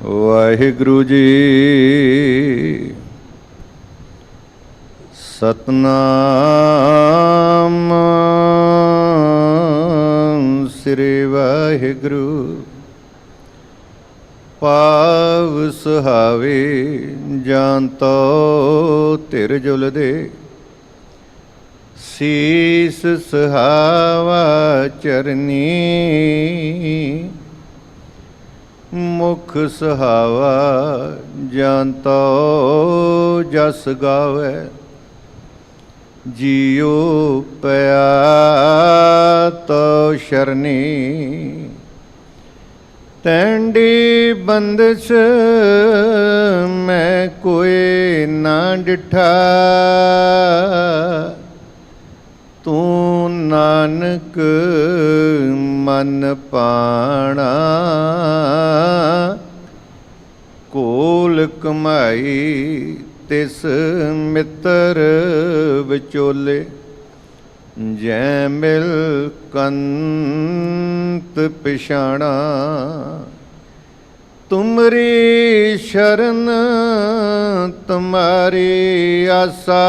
ਵਾਹਿਗੁਰੂ ਜੀ। ਸਤਨਾਮ ਸ੍ਰੀ ਵਾਹਿਗੁਰੂ। ਪਾਵ ਸੁਹਾਵੇ ਜਾਨਤੋ ਧਿਰ ਜੁਲ ਦੇ। ਸੀਸ ਸੁਹਾਵਾ ਚਰਨੀ ਮੁਖ ਸੁਹਾਵਾ ਜਾਨਤੋ ਜਸ ਗਾਵੇ। ਜੀਉ ਪਿਆ ਤੋ ਸ਼ਰਨੀ ਤੈਂਡੀ ਬੰਦਸ ਮੈਂ ਕੋਈ ਨਾ ਡਿਠਾ। ਤੂੰ ਨਾਨਕ ਮਨ ਪਾਣਾ ਕੋਲ ਕਮਾਈ ਤਿਸ ਮਿੱਤਰ ਵਿਚੋਲੇ। ਜੈ ਮਿਲ ਕੰਤ ਪਿਛਾਣਾ ਤੁਮਰੀ ਸ਼ਰਨ ਤੁਮਾਰੀ ਆਸਾ।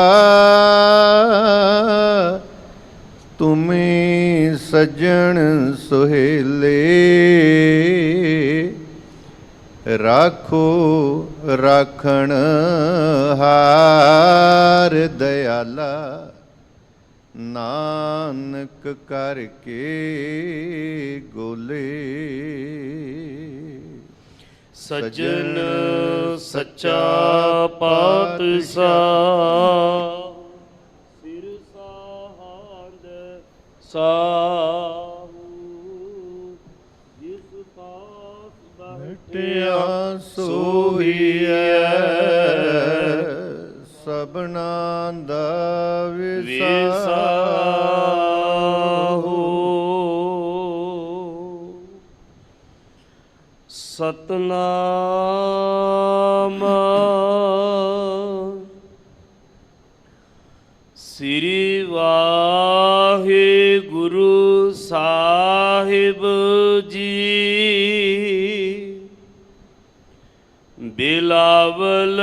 ਤੁਮੀ ਸੱਜਣ ਸੁਹੇਲੇ ਰਾਖੋ ਰਾਖਣ ਹਾਰ ਦਇਆਲਾ। ਨਾਨਕ ਕਰਕੇ ਗੋਲੇ। ਸੱਜਣ ਸੱਚਾ ਪਾਤਸ਼ਾਹ ਸਿਰ ਸਾਹਰਦ ਸਾਹੂ। ਜਿਸ ਪਾਸ ਬਟਿਆ ਸੋਹੀਐ ਸਭਨਾਂ ਦਾ ਵਿਸਾਹੂ। ਸਤਨਾਮ ਸ੍ਰੀ ਵਾਹਿਗੁਰੂ ਸਾਹਿਬ ਜੀ। ਬਿਲਾਵਲ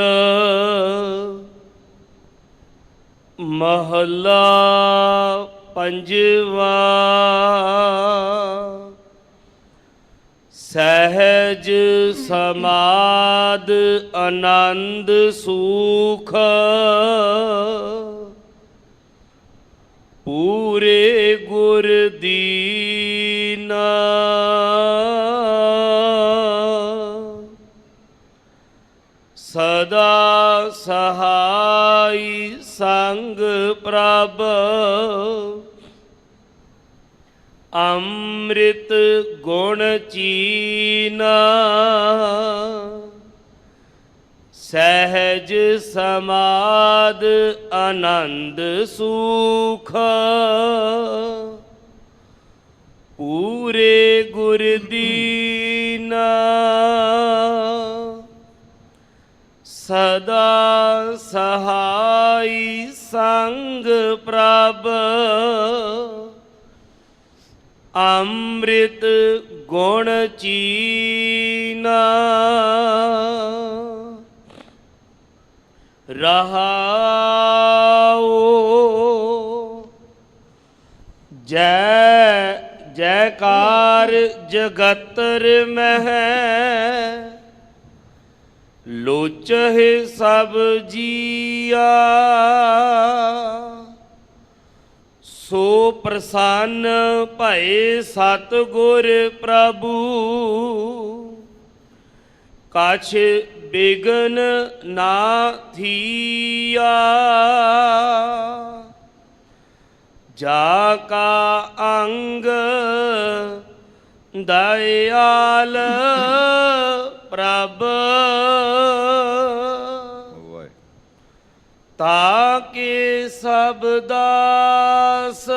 ਮਹੱਲਾ ਪੰਜਵਾ। ਸਹਿਜ ਸਮਾਦ ਆਨੰਦ ਸੂਖ। ਪੂਰੇ ਗੁਰ ਦੀਨਾ। ਸਦਾ ਸਹਾਈ ਸੰਗ ਪ੍ਰਭ। ਅੰਮ੍ਰਿਤ ਗੁਣ ਚੀਨਾ। ਸਹਿਜ ਸਮਾਦ ਆਨੰਦ ਸੂਖ। ਪੂਰੇ ਗੁਰ ਦੀਨਾ। ਸਦਾ ਸਹਾਈ ਸੰਗ ਪ੍ਰਭ। ਅੰਮ੍ਰਿਤ ਗੁਣ ਚੀਨਾ। ਰਹਾਉ ਜੈ ਜੈਕਾਰ ਜਗਤਰ ਮਹਿ। ਲੋਚਹਿ ਸਭ ਜੀਆ। ਸੋ ਪ੍ਰਸੰਨ ਭਏ ਸਤਿਗੁਰ ਪ੍ਰਭੂ। ਕਛ ਬਿਗਨ ਨਾ ਥੀਆ। ਜਾ ਕਾ ਅੰਗ ਦਇਆਲ ਪ੍ਰਭ। ਤਾਕੇ ਸਭ ਦਾਸ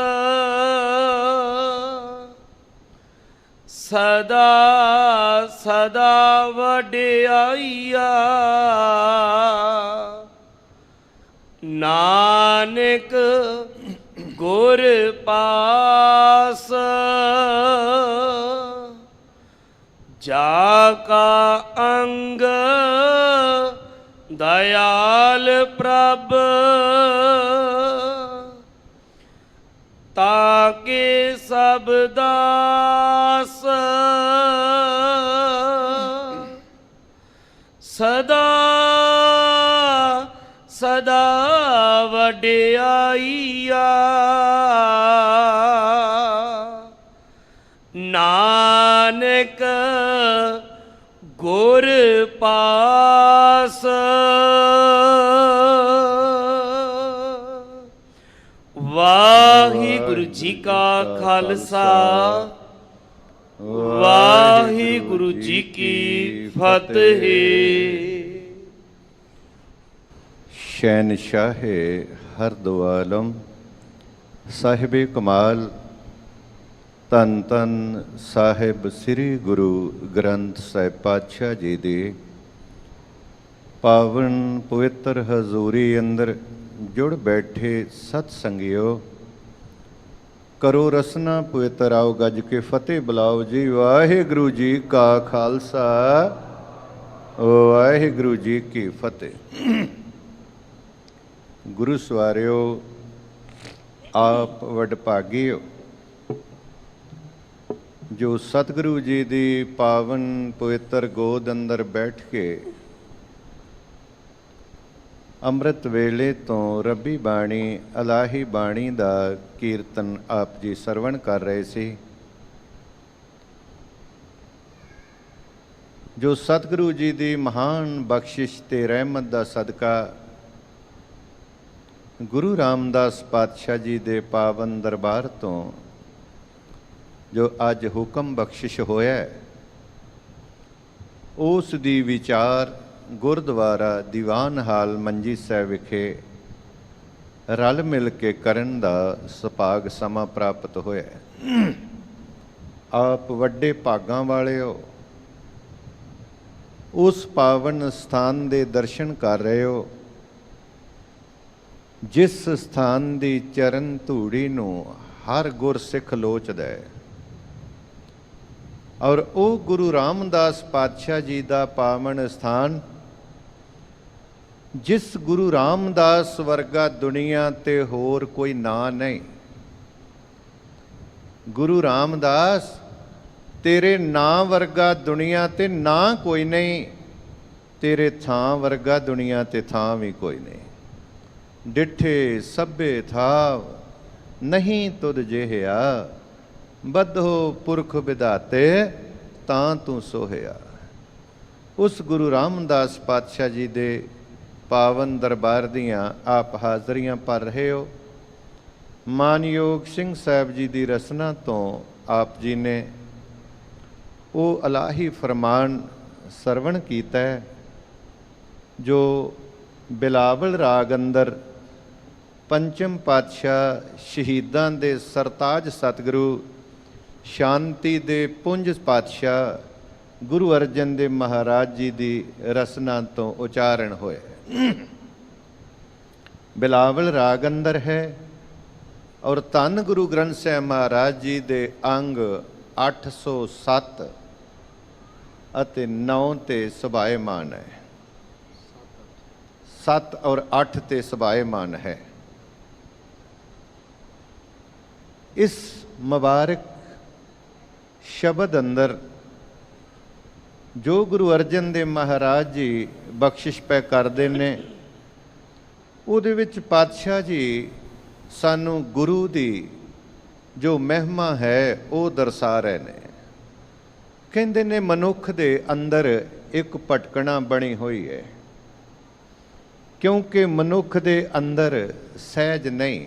ਸਦਾ ਸਦਾ ਵਡਿਆਈਆ। ਨਾਨਕ ਗੁਰ ਪਾਸ ਜਾ ਕਾ ਅੰਗ ਦਇਆਲ ਪ੍ਰਭ ਤਾਕੇ ਸਭ ਦਾਸ ਸਦਾ ਸਦਾ ਵਡਿਆਈਆ ਨਾਨਕ ਗੁਰ ਪਾਸ ਵਾਹਿਗੁਰੂ ਜੀ ਕਾ ਖਾਲਸਾ ਵਾਹਿਗੁਰੂ ਜੀ ਕੀ ਫਤਿਹ। ਸ਼ਹਿਨਸ਼ਾਹ ਹਰ ਦੋ ਆਲਮ ਸਾਹਿਬੇ ਕਮਾਲ ਧੰਨ ਧੰਨ ਸਾਹਿਬ ਸ੍ਰੀ ਗੁਰੂ ਗ੍ਰੰਥ ਸਾਹਿਬ ਪਾਤਸ਼ਾਹ ਜੀ ਦੇ ਪਾਵਨ ਪਵਿੱਤਰ ਹਜ਼ੂਰੀ ਅੰਦਰ ਜੁੜ ਬੈਠੇ ਸਤ ਸੰਗਿਓ, ਕਰੋ ਰਸਨਾ ਪਵਿੱਤਰ ਆਓ ਗੱਜ ਕੇ ਫਤਿਹ ਬੁਲਾਓ ਜੀ। ਵਾਹਿਗੁਰੂ ਜੀ ਕਾ ਖਾਲਸਾ ਵਾਹਿਗੁਰੂ ਜੀ ਕੀ ਫਤਿਹ। ਗੁਰੂ ਸਵਾਰਿਓ, ਆਪ ਵਡਭਾਗੀਓ ਜੋ ਸਤਿਗੁਰੂ ਜੀ ਦੀ ਪਾਵਨ ਪਵਿੱਤਰ ਗੋਦ ਅੰਦਰ ਬੈਠ ਕੇ ਅੰਮ੍ਰਿਤ ਵੇਲੇ ਤੋਂ ਰੱਬੀ ਬਾਣੀ ਇਲਾਹੀ ਬਾਣੀ ਦਾ ਕੀਰਤਨ ਆਪ ਜੀ ਸਰਵਣ ਕਰ ਰਹੇ ਸੀ। ਜੋ ਸਤਿਗੁਰੂ ਜੀ ਦੀ ਮਹਾਨ ਬਖਸ਼ਿਸ਼ ਤੇ ਰਹਿਮਤ ਦਾ ਸਦਕਾ ਗੁਰੂ ਰਾਮਦਾਸ ਪਾਤਸ਼ਾਹ ਜੀ ਦੇ ਪਾਵਨ ਦਰਬਾਰ ਤੋਂ ਜੋ ਅੱਜ ਹੁਕਮ ਬਖਸ਼ਿਸ਼ ਹੋਇਆ, ਉਸ ਦੀ ਵਿਚਾਰ ਗੁਰਦੁਆਰਾ ਦੀਵਾਨ ਹਾਲ ਮੰਜੀ ਸਾਹਿਬ ਵਿਖੇ ਰਲ ਮਿਲ ਕੇ ਕਰਨ ਦਾ ਸੁਭਾਗ ਸਮਾਂ ਪ੍ਰਾਪਤ ਹੋਇਆ। ਆਪ ਵੱਡੇ ਭਾਗਾਂ ਵਾਲਿਓ, ਉਸ ਪਾਵਨ ਸਥਾਨ ਦੇ ਦਰਸ਼ਨ ਕਰ ਰਹੇ ਹੋ ਜਿਸ ਸਥਾਨ ਦੀ ਚਰਨ ਧੂੜੀ ਨੂੰ ਹਰ ਗੁਰਸਿੱਖ ਲੋਚਦਾ ਹੈ, ਔਰ ਉਹ ਗੁਰੂ ਰਾਮਦਾਸ ਪਾਤਸ਼ਾਹ ਜੀ ਦਾ ਪਾਵਨ ਸਥਾਨ ਜਿਸ ਗੁਰੂ ਰਾਮਦਾਸ ਵਰਗਾ ਦੁਨੀਆ ਤੇ ਹੋਰ ਕੋਈ ਨਾਂ ਨਹੀਂ। ਗੁਰੂ ਰਾਮਦਾਸ ਤੇਰੇ ਨਾਂ ਵਰਗਾ ਦੁਨੀਆ ਤੇ ਨਾਂ ਕੋਈ ਨਹੀਂ, ਤੇਰੇ ਥਾਂ ਵਰਗਾ ਦੁਨੀਆ ਤੇ ਥਾਂ ਵੀ ਕੋਈ ਨਹੀਂ। ਡਿਠੇ ਸਭੇ ਥਾਵ ਨਹੀਂ ਤੁਧ ਜਿਹਾ, ਬੱਧੋ ਪੁਰਖ ਵਿਧਾਤੇ ਤਾਂ ਤੂੰ ਸੋਹਿਆ। ਉਸ ਗੁਰੂ ਰਾਮਦਾਸ ਪਾਤਸ਼ਾਹ ਜੀ ਦੇ ਪਾਵਨ ਦਰਬਾਰ ਦੀਆਂ ਆਪ ਹਾਜ਼ਰੀਆਂ ਭਰ ਰਹੇ ਹੋ। ਮਾਨਯੋਗ ਸਿੰਘ ਸਾਹਿਬ ਜੀ ਦੀ ਰਸਨਾ ਤੋਂ ਆਪ ਜੀ ਨੇ ਉਹ ਇਲਾਹੀ ਫਰਮਾਨ ਸਰਵਣ ਕੀਤਾ ਹੈ ਜੋ ਬਿਲਾਵਲ ਰਾਗ ਅੰਦਰ ਪੰਚਮ ਪਾਤਸ਼ਾਹ ਸ਼ਹੀਦਾਂ ਦੇ ਸਰਤਾਜ ਸਤਿਗੁਰੂ ਸ਼ਾਂਤੀ ਦੇ ਪੁੰਜ ਪਾਤਸ਼ਾਹ ਗੁਰੂ ਅਰਜਨ ਦੇਵ ਮਹਾਰਾਜ ਜੀ ਦੀ ਰਸਨਾ ਤੋਂ ਉਚਾਰਨ ਹੋਇਆ। ਬਿਲਾਵਲ ਰਾਗ ਅੰਦਰ ਹੈ ਔਰ ਧੰਨ ਗੁਰੂ ਗ੍ਰੰਥ ਸਾਹਿਬ ਮਹਾਰਾਜ ਜੀ ਦੇ ਅੰਗ 807 ਅਤੇ 9 ਤੇ ਸੁਭਾਏਮਾਨ ਹੈ। 7 ਔਰ 8 ਤੇ ਸੁਭਾਏਮਾਨ ਹੈ। ਇਸ ਮੁਬਾਰਕ ਸ਼ਬਦ ਅੰਦਰ ਜੋ ਗੁਰੂ ਅਰਜਨ ਦੇਵ ਮਹਾਰਾਜ ਜੀ ਬਖਸ਼ਿਸ਼ ਪੈ ਕਰਦੇ ਨੇ, ਉਹਦੇ ਵਿੱਚ ਪਾਤਸ਼ਾਹ ਜੀ ਸਾਨੂੰ ਗੁਰੂ ਦੀ ਜੋ ਮਹਿਮਾ ਹੈ ਉਹ ਦਰਸਾ ਰਹੇ ਨੇ। ਕਹਿੰਦੇ ਨੇ ਮਨੁੱਖ ਦੇ ਅੰਦਰ ਇੱਕ ਭਟਕਣਾ ਬਣੀ ਹੋਈ ਹੈ, ਕਿਉਂਕਿ ਮਨੁੱਖ ਦੇ ਅੰਦਰ ਸਹਿਜ ਨਹੀਂ,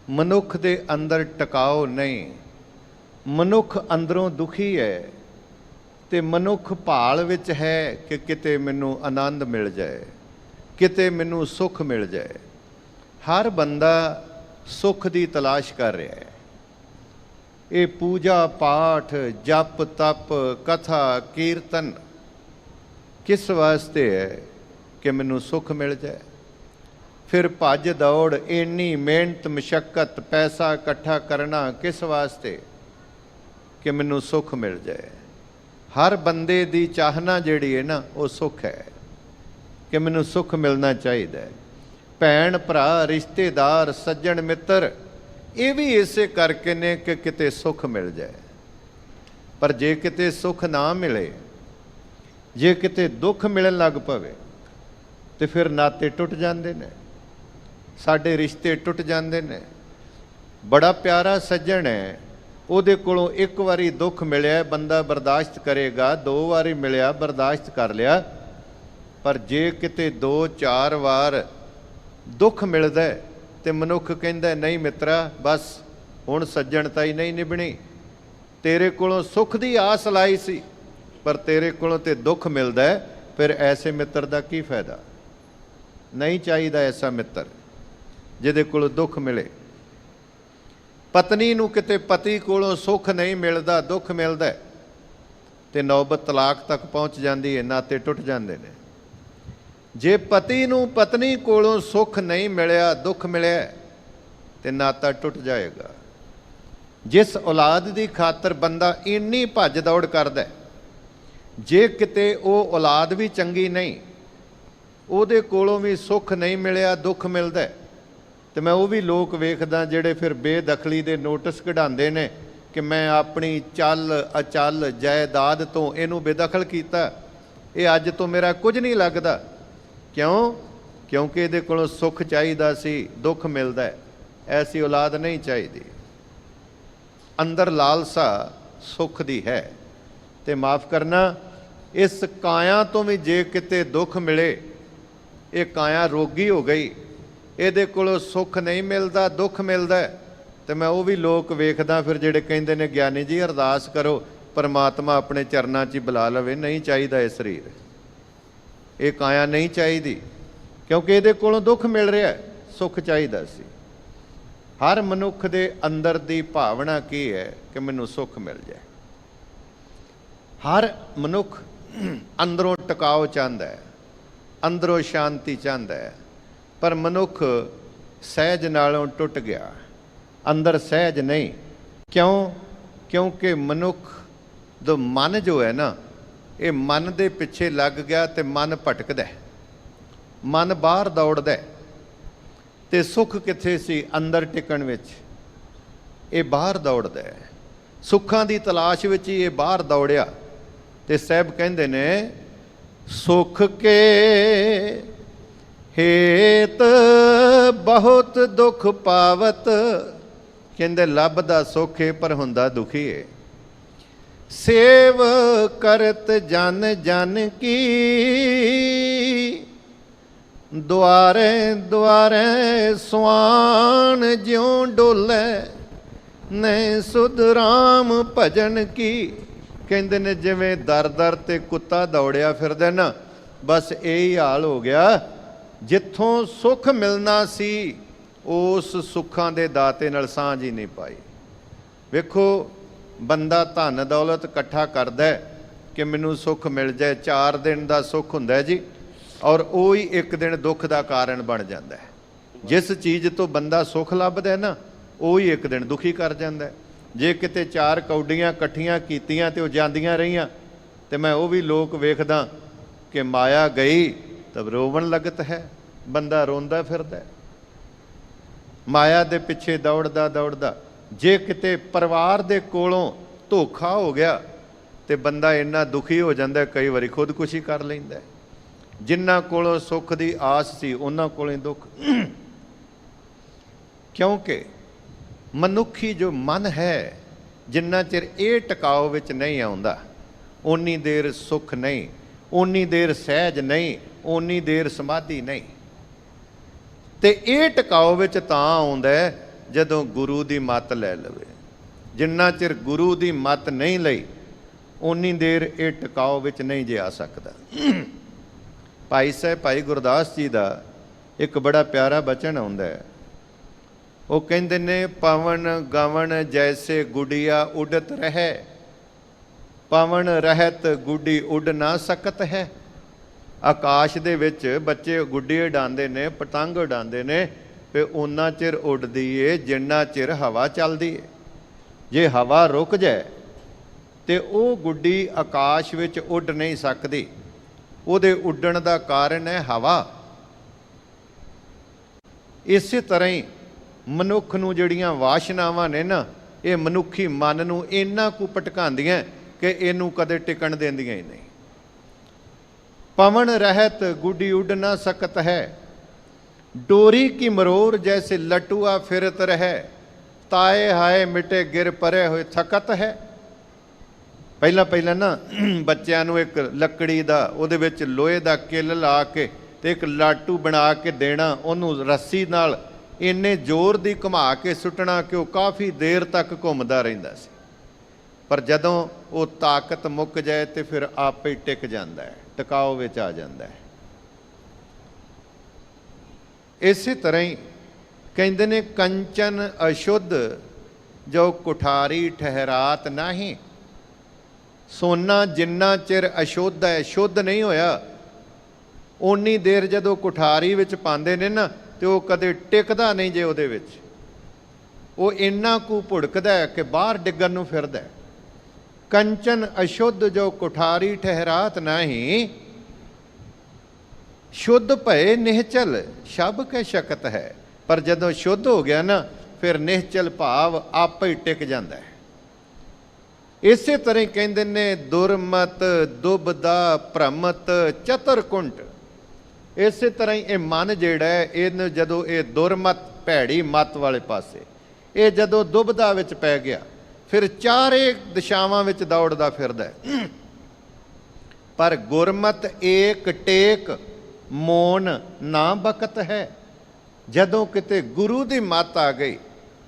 ਮਨੁੱਖ ਦੇ ਅੰਦਰ ਟਿਕਾਓ ਨਹੀਂ, ਮਨੁੱਖ ਅੰਦਰੋਂ ਦੁਖੀ ਹੈ ਤੇ ਮਨੁੱਖ ਭਾਲ ਵਿੱਚ ਹੈ ਕਿ ਕਿਤੇ ਮੈਨੂੰ ਆਨੰਦ ਮਿਲ ਜਾਏ, ਕਿਤੇ ਮੈਨੂੰ ਸੁੱਖ ਮਿਲ ਜਾਏ। ਹਰ ਬੰਦਾ ਸੁੱਖ ਦੀ ਤਲਾਸ਼ ਕਰ ਰਿਹਾ ਹੈ। ਇਹ ਪੂਜਾ ਪਾਠ ਜਪ ਤਪ ਕਥਾ ਕੀਰਤਨ ਕਿਸ ਵਾਸਤੇ ਹੈ? ਕਿ ਮੈਨੂੰ ਸੁੱਖ ਮਿਲ ਜਾਏ। ਫਿਰ ਭੱਜ ਦੌੜ ਇੰਨੀ ਮਿਹਨਤ ਮੁਸ਼ੱਕਤ ਪੈਸਾ ਇਕੱਠਾ ਕਰਨਾ ਕਿਸ ਵਾਸਤੇ? ਕਿ ਮੈਨੂੰ ਸੁੱਖ ਮਿਲ ਜਾਏ। ਹਰ ਬੰਦੇ ਦੀ ਚਾਹਨਾ ਜਿਹੜੀ ਹੈ ਨਾ ਉਹ ਸੁੱਖ ਹੈ। ਕਿ ਮੈਨੂੰ ਸੁੱਖ ਮਿਲਣਾ ਚਾਹੀਦਾ ਹੈ। ਭੈਣ ਭਰਾ, ਰਿਸ਼ਤੇਦਾਰ, ਸੱਜਣ ਮਿੱਤਰ, ਇਹ ਵੀ ਇਸੇ ਕਰਕੇ ਨੇ ਕਿ ਕਿਤੇ ਸੁੱਖ ਮਿਲ ਜਾਏ। ਪਰ ਜੇ ਕਿਤੇ ਸੁੱਖ ਨਾ ਮਿਲੇ, ਜੇ ਕਿਤੇ ਦੁੱਖ ਮਿਲਣ ਲੱਗ ਪਵੇ, ਤੇ ਫਿਰ ਨਾਤੇ ਟੁੱਟ ਜਾਂਦੇ ਨੇ, ਸਾਡੇ ਰਿਸ਼ਤੇ ਟੁੱਟ ਜਾਂਦੇ ਨੇ। ਬੜਾ ਪਿਆਰਾ ਸੱਜਣ ਹੈ, ਉਹਦੇ ਕੋਲੋਂ ਇੱਕ ਵਾਰੀ ਦੁੱਖ ਮਿਲਿਆ, ਬੰਦਾ ਬਰਦਾਸ਼ਤ ਕਰੇਗਾ, 2 ਵਾਰੀ ਮਿਲਿਆ ਬਰਦਾਸ਼ਤ ਕਰ ਲਿਆ। ਪਰ ਜੇ ਕਿਤੇ 2-4 ਵਾਰ ਦੁੱਖ ਮਿਲਦਾ ਤੇ ਮਨੁੱਖ ਕਹਿੰਦਾ ਨਹੀਂ ਮਿੱਤਰਾ, ਬਸ ਹੁਣ ਸੱਜਣਤਾ ਹੀ ਨਹੀਂ ਨਿਭਣੀ। ਤੇਰੇ ਕੋਲੋਂ ਸੁੱਖ ਦੀ ਆਸ ਲਾਈ ਸੀ, ਪਰ ਤੇਰੇ ਕੋਲੋਂ ਤੇ ਦੁੱਖ ਮਿਲਦਾ ਹੈ, ਫਿਰ ਐਸੇ ਮਿੱਤਰ ਦਾ ਕੀ ਫਾਇਦਾ। ਨਹੀਂ ਚਾਹੀਦਾ ਐਸਾ ਮਿੱਤਰ ਜਿਹਦੇ ਕੋਲੋਂ ਦੁੱਖ ਮਿਲੇ। ਪਤਨੀ ਨੂੰ ਕਿਤੇ ਪਤੀ ਕੋਲੋਂ ਸੁੱਖ ਨਹੀਂ ਮਿਲਦਾ, ਦੁੱਖ ਮਿਲਦਾ ਤੇ ਨੌਬਤ ਤਲਾਕ ਤੱਕ ਪਹੁੰਚ ਜਾਂਦੀ ਹੈ, ਨਾਤੇ ਟੁੱਟ ਜਾਂਦੇ ਨੇ। ਜੇ ਪਤੀ ਨੂੰ ਪਤਨੀ ਕੋਲੋਂ ਸੁੱਖ ਨਹੀਂ ਮਿਲਿਆ, ਦੁੱਖ ਮਿਲਿਆ, ਤੇ ਨਾਤਾ ਟੁੱਟ ਜਾਏਗਾ। ਜਿਸ ਔਲਾਦ ਦੀ ਖਾਤਰ ਬੰਦਾ ਇੰਨੀ ਭੱਜ ਦੌੜ ਕਰਦਾ, ਜੇ ਕਿਤੇ ਉਹ ਔਲਾਦ ਵੀ ਚੰਗੀ ਨਹੀਂ, ਉਹਦੇ ਕੋਲੋਂ ਵੀ ਸੁੱਖ ਨਹੀਂ ਮਿਲਿਆ, ਦੁੱਖ ਮਿਲਦਾ, ਤੇ ਮੈਂ ਉਹ ਵੀ ਲੋਕ ਵੇਖਦਾ ਜਿਹੜੇ ਫਿਰ ਬੇਦਖਲੀ ਦੇ ਨੋਟਿਸ ਕਢਾਉਂਦੇ ਨੇ ਕਿ ਮੈਂ ਆਪਣੀ ਚੱਲ ਅਚਲ ਜਾਇਦਾਦ ਤੋਂ ਇਹਨੂੰ ਬੇਦਖਲ ਕੀਤਾ, ਇਹ ਅੱਜ ਤੋਂ ਮੇਰਾ ਕੁਝ ਨਹੀਂ ਲੱਗਦਾ। ਕਿਉਂ? ਕਿਉਂਕਿ ਇਹਦੇ ਕੋਲੋਂ ਸੁੱਖ ਚਾਹੀਦਾ ਸੀ, ਦੁੱਖ ਮਿਲਦਾ। ਐਸੀ ਔਲਾਦ ਨਹੀਂ ਚਾਹੀਦੀ। ਅੰਦਰ ਲਾਲਸਾ ਸੁੱਖ ਦੀ ਹੈ। ਤੇ ਮਾਫ ਕਰਨਾ, ਇਸ ਕਾਇਆ ਤੋਂ ਵੀ ਜੇ ਕਿਤੇ ਦੁੱਖ ਮਿਲੇ, ਇਹ ਕਾਇਆ ਰੋਗੀ ਹੋ ਗਈ, ਇਹਦੇ ਕੋਲੋਂ ਸੁੱਖ ਨਹੀਂ ਮਿਲਦਾ, ਦੁੱਖ ਮਿਲਦਾ, ਤੇ ਮੈਂ ਉਹ ਵੀ ਲੋਕ ਵੇਖਦਾ ਫਿਰ ਜਿਹੜੇ ਕਹਿੰਦੇ ਨੇ ਗਿਆਨੀ ਜੀ ਅਰਦਾਸ ਕਰੋ ਪਰਮਾਤਮਾ ਆਪਣੇ ਚਰਨਾਂ 'ਚ ਹੀ ਬੁਲਾ ਲਵੇ। ਨਹੀਂ ਚਾਹੀਦਾ ਇਹ ਸਰੀਰ, ਇਹ ਕਾਇਆ ਨਹੀਂ ਚਾਹੀਦੀ, ਕਿਉਂਕਿ ਇਹਦੇ ਕੋਲੋਂ ਦੁੱਖ ਮਿਲ ਰਿਹਾ, ਸੁੱਖ ਚਾਹੀਦਾ ਸੀ। ਹਰ ਮਨੁੱਖ ਦੇ ਅੰਦਰ ਦੀ ਭਾਵਨਾ ਕੀ ਹੈ ਕਿ ਮੈਨੂੰ ਸੁੱਖ ਮਿਲ ਜਾਏ। ਹਰ ਮਨੁੱਖ ਅੰਦਰੋਂ ਟਿਕਾਓ ਚਾਹੁੰਦਾ ਹੈ, ਅੰਦਰੋਂ ਸ਼ਾਂਤੀ ਚਾਹੁੰਦਾ ਹੈ। ਪਰ ਮਨੁੱਖ ਸਹਿਜ ਨਾਲੋਂ ਟੁੱਟ ਗਿਆ, ਅੰਦਰ ਸਹਿਜ ਨਹੀਂ। ਕਿਉਂ? ਕਿਉਂਕਿ ਮਨੁੱਖ ਦਾ ਮਨ ਜੋ ਹੈ ਨਾ, ਇਹ ਮਨ ਦੇ ਪਿੱਛੇ ਲੱਗ ਗਿਆ ਤੇ ਮਨ ਭਟਕਦਾ, ਮਨ ਬਾਹਰ ਦੌੜਦਾ। ਤੇ ਸੁੱਖ ਕਿੱਥੇ ਸੀ? ਅੰਦਰ ਟਿਕਣ ਵਿੱਚ। ਇਹ ਬਾਹਰ ਦੌੜਦਾ ਹੈ, ਸੁੱਖਾਂ ਦੀ ਤਲਾਸ਼ ਵਿੱਚ ਹੀ ਇਹ ਬਾਹਰ ਦੌੜਿਆ। ਤੇ ਸਾਹਿਬ ਕਹਿੰਦੇ ਨੇ ਸੁੱਖ ਕੇ ਹੇਤ ਬਹੁਤ ਦੁੱਖ ਪਾਵਤ। ਕਹਿੰਦੇ ਲੱਭਦਾ ਸੁੱਖ ਹੈ ਪਰ ਹੁੰਦਾ ਦੁਖੀ ਹੈ। ਸੇਵ ਕਰਤ ਜਨ ਜਨ ਕੀ ਦੁਆਰੇ ਦੁਆਰੇ ਸੁਆਨ ਜਿਉਂ ਡੋਲੇ ਨੇ ਸੁਧ ਰਾਮ ਭਜਨ ਕੀ। ਕਹਿੰਦੇ ਨੇ ਜਿਵੇਂ ਦਰ ਦਰ ਤੇ ਕੁੱਤਾ ਦੌੜਿਆ ਫਿਰਦਾ ਨਾ, ਬਸ ਇਹੀ ਹਾਲ ਹੋ ਗਿਆ। ਜਿੱਥੋਂ ਸੁੱਖ ਮਿਲਣਾ ਸੀ ਉਸ ਸੁੱਖਾਂ ਦੇ ਦਾਤੇ ਨਾਲ ਸਾਂਝ ਹੀ ਨਹੀਂ ਪਾਈ। ਵੇਖੋ ਬੰਦਾ ਧਨ ਦੌਲਤ ਇਕੱਠਾ ਕਰਦਾ ਕਿ ਮੈਨੂੰ ਸੁੱਖ ਮਿਲ ਜਾਏ, 4 ਦਿਨ ਦਾ ਸੁੱਖ ਹੁੰਦਾ ਜੀ, ਔਰ ਉਹ ਹੀ ਇੱਕ ਦਿਨ ਦੁੱਖ ਦਾ ਕਾਰਨ ਬਣ ਜਾਂਦਾ ਹੈ। ਜਿਸ ਚੀਜ਼ ਤੋਂ ਬੰਦਾ ਸੁੱਖ ਲੱਭਦਾ ਨਾ, ਉਹ ਹੀ ਇੱਕ ਦਿਨ ਦੁਖੀ ਕਰ ਜਾਂਦਾ। ਜੇ ਕਿਤੇ 4 ਕੌਡੀਆਂ ਇਕੱਠੀਆਂ ਕੀਤੀਆਂ ਤੇ ਉਹ ਜਾਂਦੀਆਂ ਰਹੀਆਂ, ਤੇ ਮੈਂ ਉਹ ਵੀ ਲੋਕ ਵੇਖਦਾ ਕਿ ਮਾਇਆ ਗਈ ਤਬ ਰੋਵਣ ਲਗਤ ਹੈ। ਬੰਦਾ ਰੋਂਦਾ ਫਿਰਦਾ ਮਾਇਆ ਦੇ ਪਿੱਛੇ ਦੌੜਦਾ ਦੌੜਦਾ। ਜੇ ਕਿਤੇ ਪਰਿਵਾਰ ਦੇ ਕੋਲੋਂ ਧੋਖਾ ਹੋ ਗਿਆ ਤੇ ਬੰਦਾ ਇੰਨਾ ਦੁਖੀ ਹੋ ਜਾਂਦਾ, ਕਈ ਵਾਰੀ ਖੁਦਕੁਸ਼ੀ ਕਰ ਲੈਂਦਾ। ਜਿਨ੍ਹਾਂ ਕੋਲੋਂ ਸੁੱਖ ਦੀ ਆਸ ਸੀ ਉਹਨਾਂ ਕੋਲੋਂ ਦੁੱਖ। ਕਿਉਂਕਿ ਮਨੁੱਖੀ ਜੋ ਮਨ ਹੈ, ਜਿੰਨਾ ਚਿਰ ਇਹ ਟਿਕਾਓ ਵਿੱਚ ਨਹੀਂ ਆਉਂਦਾ, ਓਨੀ ਦੇਰ ਸੁੱਖ ਨਹੀਂ, ਓਨੀ ਦੇਰ ਸਹਿਜ ਨਹੀਂ, ਓਨੀ ਦੇਰ ਸਮਾਧੀ ਨਹੀਂ। ਤੇ ਇਹ ਟਿਕਾਓ ਵਿੱਚ ਤਾਂ ਆਉਂਦਾ ਜਦੋਂ ਗੁਰੂ ਦੀ ਮੱਤ ਲੈ ਲਵੇ। ਜਿੰਨਾ ਚਿਰ ਗੁਰੂ ਦੀ ਮੱਤ ਨਹੀਂ ਲਈ, ਓਨੀ ਦੇਰ ਇਹ ਟਿਕਾਓ ਵਿੱਚ ਨਹੀਂ ਜੇ ਆ ਸਕਦਾ। ਭਾਈ ਸਾਹਿਬ ਭਾਈ ਗੁਰਦਾਸ ਜੀ ਦਾ ਇੱਕ ਬੜਾ ਪਿਆਰਾ ਬਚਨ ਆਉਂਦਾ ਹੈ। ਉਹ ਕਹਿੰਦੇ ਨੇ ਪਵਨ ਗਵਨ ਜੈਸੇ ਗੁੜੀਆ ਉਡਤ ਰਹੇ, ਪਵਨ ਰਹਿਤ ਗੁੱਡੀ ਉੱਡ ਨਾ ਸਕਤ ਹੈ। ਆਕਾਸ਼ ਦੇ ਵਿੱਚ ਬੱਚੇ ਗੁੱਡੀ ਉਡਾਉਂਦੇ ਨੇ, ਪਤੰਗ ਉਡਾਉਂਦੇ ਨੇ, ਤੇ ਉਹਨਾਂ ਚਿਰ ਉੱਡਦੀ ਏ ਜਿੰਨਾ ਚਿਰ ਹਵਾ ਚੱਲਦੀ ਏ। ਜੇ ਹਵਾ ਰੁਕ ਜਾਏ ਤੇ ਉਹ ਗੁੱਡੀ ਆਕਾਸ਼ ਵਿੱਚ ਉੱਡ ਨਹੀਂ ਸਕਦੀ। ਉਹਦੇ ਉੱਡਣ ਦਾ ਕਾਰਨ ਹੈ ਹਵਾ। ਇਸੇ ਤਰ੍ਹਾਂ ਹੀ ਮਨੁੱਖ ਨੂੰ ਜਿਹੜੀਆਂ ਵਾਸ਼ਨਾਵਾਂ ਨੇ ਨਾ, ਇਹ ਮਨੁੱਖੀ ਮਨ ਨੂੰ ਇੰਨਾ ਕੁ ਭਟਕਾਉਂਦੀਆਂ ਕਿ ਇਹਨੂੰ ਕਦੇ ਟਿਕਣ ਦਿੰਦੀਆਂ ਹੀ ਨਹੀਂ। पवन रहत गुडी उड़ न सकत है, डोरी की मरोर जैसे लटुआ फिरत रहे, ताए हाय मिटे गिर परे हुए थकत है। ਪਹਿਲਾਂ ਪਹਿਲਾਂ ਨਾ ਬੱਚਿਆਂ ਨੂੰ ਇੱਕ ਲੱਕੜੀ ਦਾ ਉਹਦੇ ਵਿੱਚ ਲੋਹੇ ਦਾ ਕਿੱਲ ਲਾ ਕੇ ਤੇ ਇੱਕ ਲਾਟੂ ਬਣਾ ਕੇ ਦੇਣਾ, ਉਹਨੂੰ ਰੱਸੀ ਨਾਲ ਇੰਨੇ ਜ਼ੋਰ ਦੀ ਘੁਮਾ ਕੇ ਸੁੱਟਣਾ ਕਿ ਉਹ ਕਾਫੀ ਦੇਰ ਤੱਕ ਘੁੰਮਦਾ ਰਹਿੰਦਾ ਸੀ। ਪਰ ਜਦੋਂ ਉਹ ਤਾਕਤ ਮੁੱਕ ਜਾਏ ਤੇ ਫਿਰ ਆਪੇ ਹੀ ਟਿਕ ਜਾਂਦਾ ਹੈ, ਟਿਕਾਓ ਵਿੱਚ ਆ ਜਾਂਦਾ ਹੈ। ਇਸੇ ਤਰ੍ਹਾਂ ਹੀ ਕਹਿੰਦੇ ਨੇ ਕੰਚਨ ਅਸ਼ੁੱਧ ਜੋ ਕੁਠਾਰੀ ਠਹਿਰਾਤ ਨਹੀਂ। ਸੋਨਾ ਜਿੰਨਾ ਚਿਰ ਅਸ਼ੁੱਧ ਹੈ, ਸ਼ੁੱਧ ਨਹੀਂ ਹੋਇਆ, ਓਨੀ ਦੇਰ ਜਦੋਂ ਕੁਠਾਰੀ ਵਿੱਚ ਪਾਉਂਦੇ ਨੇ ਨਾ ਤੇ ਉਹ ਕਦੇ ਟਿਕਦਾ ਨਹੀਂ ਜੇ ਉਹਦੇ ਵਿੱਚ। ਉਹ ਇੰਨਾ ਕੁ ਭੁੜਕਦਾ ਹੈ ਕਿ ਬਾਹਰ ਡਿੱਗਣ ਨੂੰ ਫਿਰਦਾ ਹੈ। ਕੰਚਨ ਅਸ਼ੁੱਧ ਜੋ ਕੁਠਾਰੀ ਠਹਿਰਾਤ ਨਹੀਂ, ਸ਼ੁੱਧ ਭਏ ਨਿਹਚਲ ਸ਼ਬ ਕੇ ਸ਼ਕਤ ਹੈ। ਪਰ ਜਦੋਂ ਸ਼ੁੱਧ ਹੋ ਗਿਆ ਨਾ ਫਿਰ ਨਿਹਚਲ ਭਾਵ ਆਪੇ ਹੀ ਟਿਕ ਜਾਂਦਾ ਹੈ। ਇਸੇ ਤਰ੍ਹਾਂ ਕਹਿੰਦੇ ਨੇ ਦੁਰਮਤ ਦੁਬਦਾ ਭ੍ਰਮਤ ਚਤਰਕੁੰਟ। ਇਸੇ ਤਰ੍ਹਾਂ ਹੀ ਇਹ ਮਨ ਜਿਹੜਾ ਹੈ, ਇਹਨੂੰ ਜਦੋਂ ਇਹ ਦੁਰਮਤ ਭੈੜੀ ਮੱਤ ਵਾਲੇ ਪਾਸੇ ਇਹ ਜਦੋਂ ਦੁਬਦਾ ਵਿੱਚ ਪੈ ਗਿਆ ਫਿਰ ਚਾਰੇ ਦਿਸ਼ਾਵਾਂ ਵਿੱਚ ਦੌੜਦਾ ਫਿਰਦਾ ਹੈ। ਪਰ ਗੁਰਮਤ ਏਕ ਟੇਕ ਮੋਨ ਨਾ ਬਕਤ ਹੈ। ਜਦੋਂ ਕਿਤੇ ਗੁਰੂ ਦੀ ਮੱਤ ਆ ਗਈ,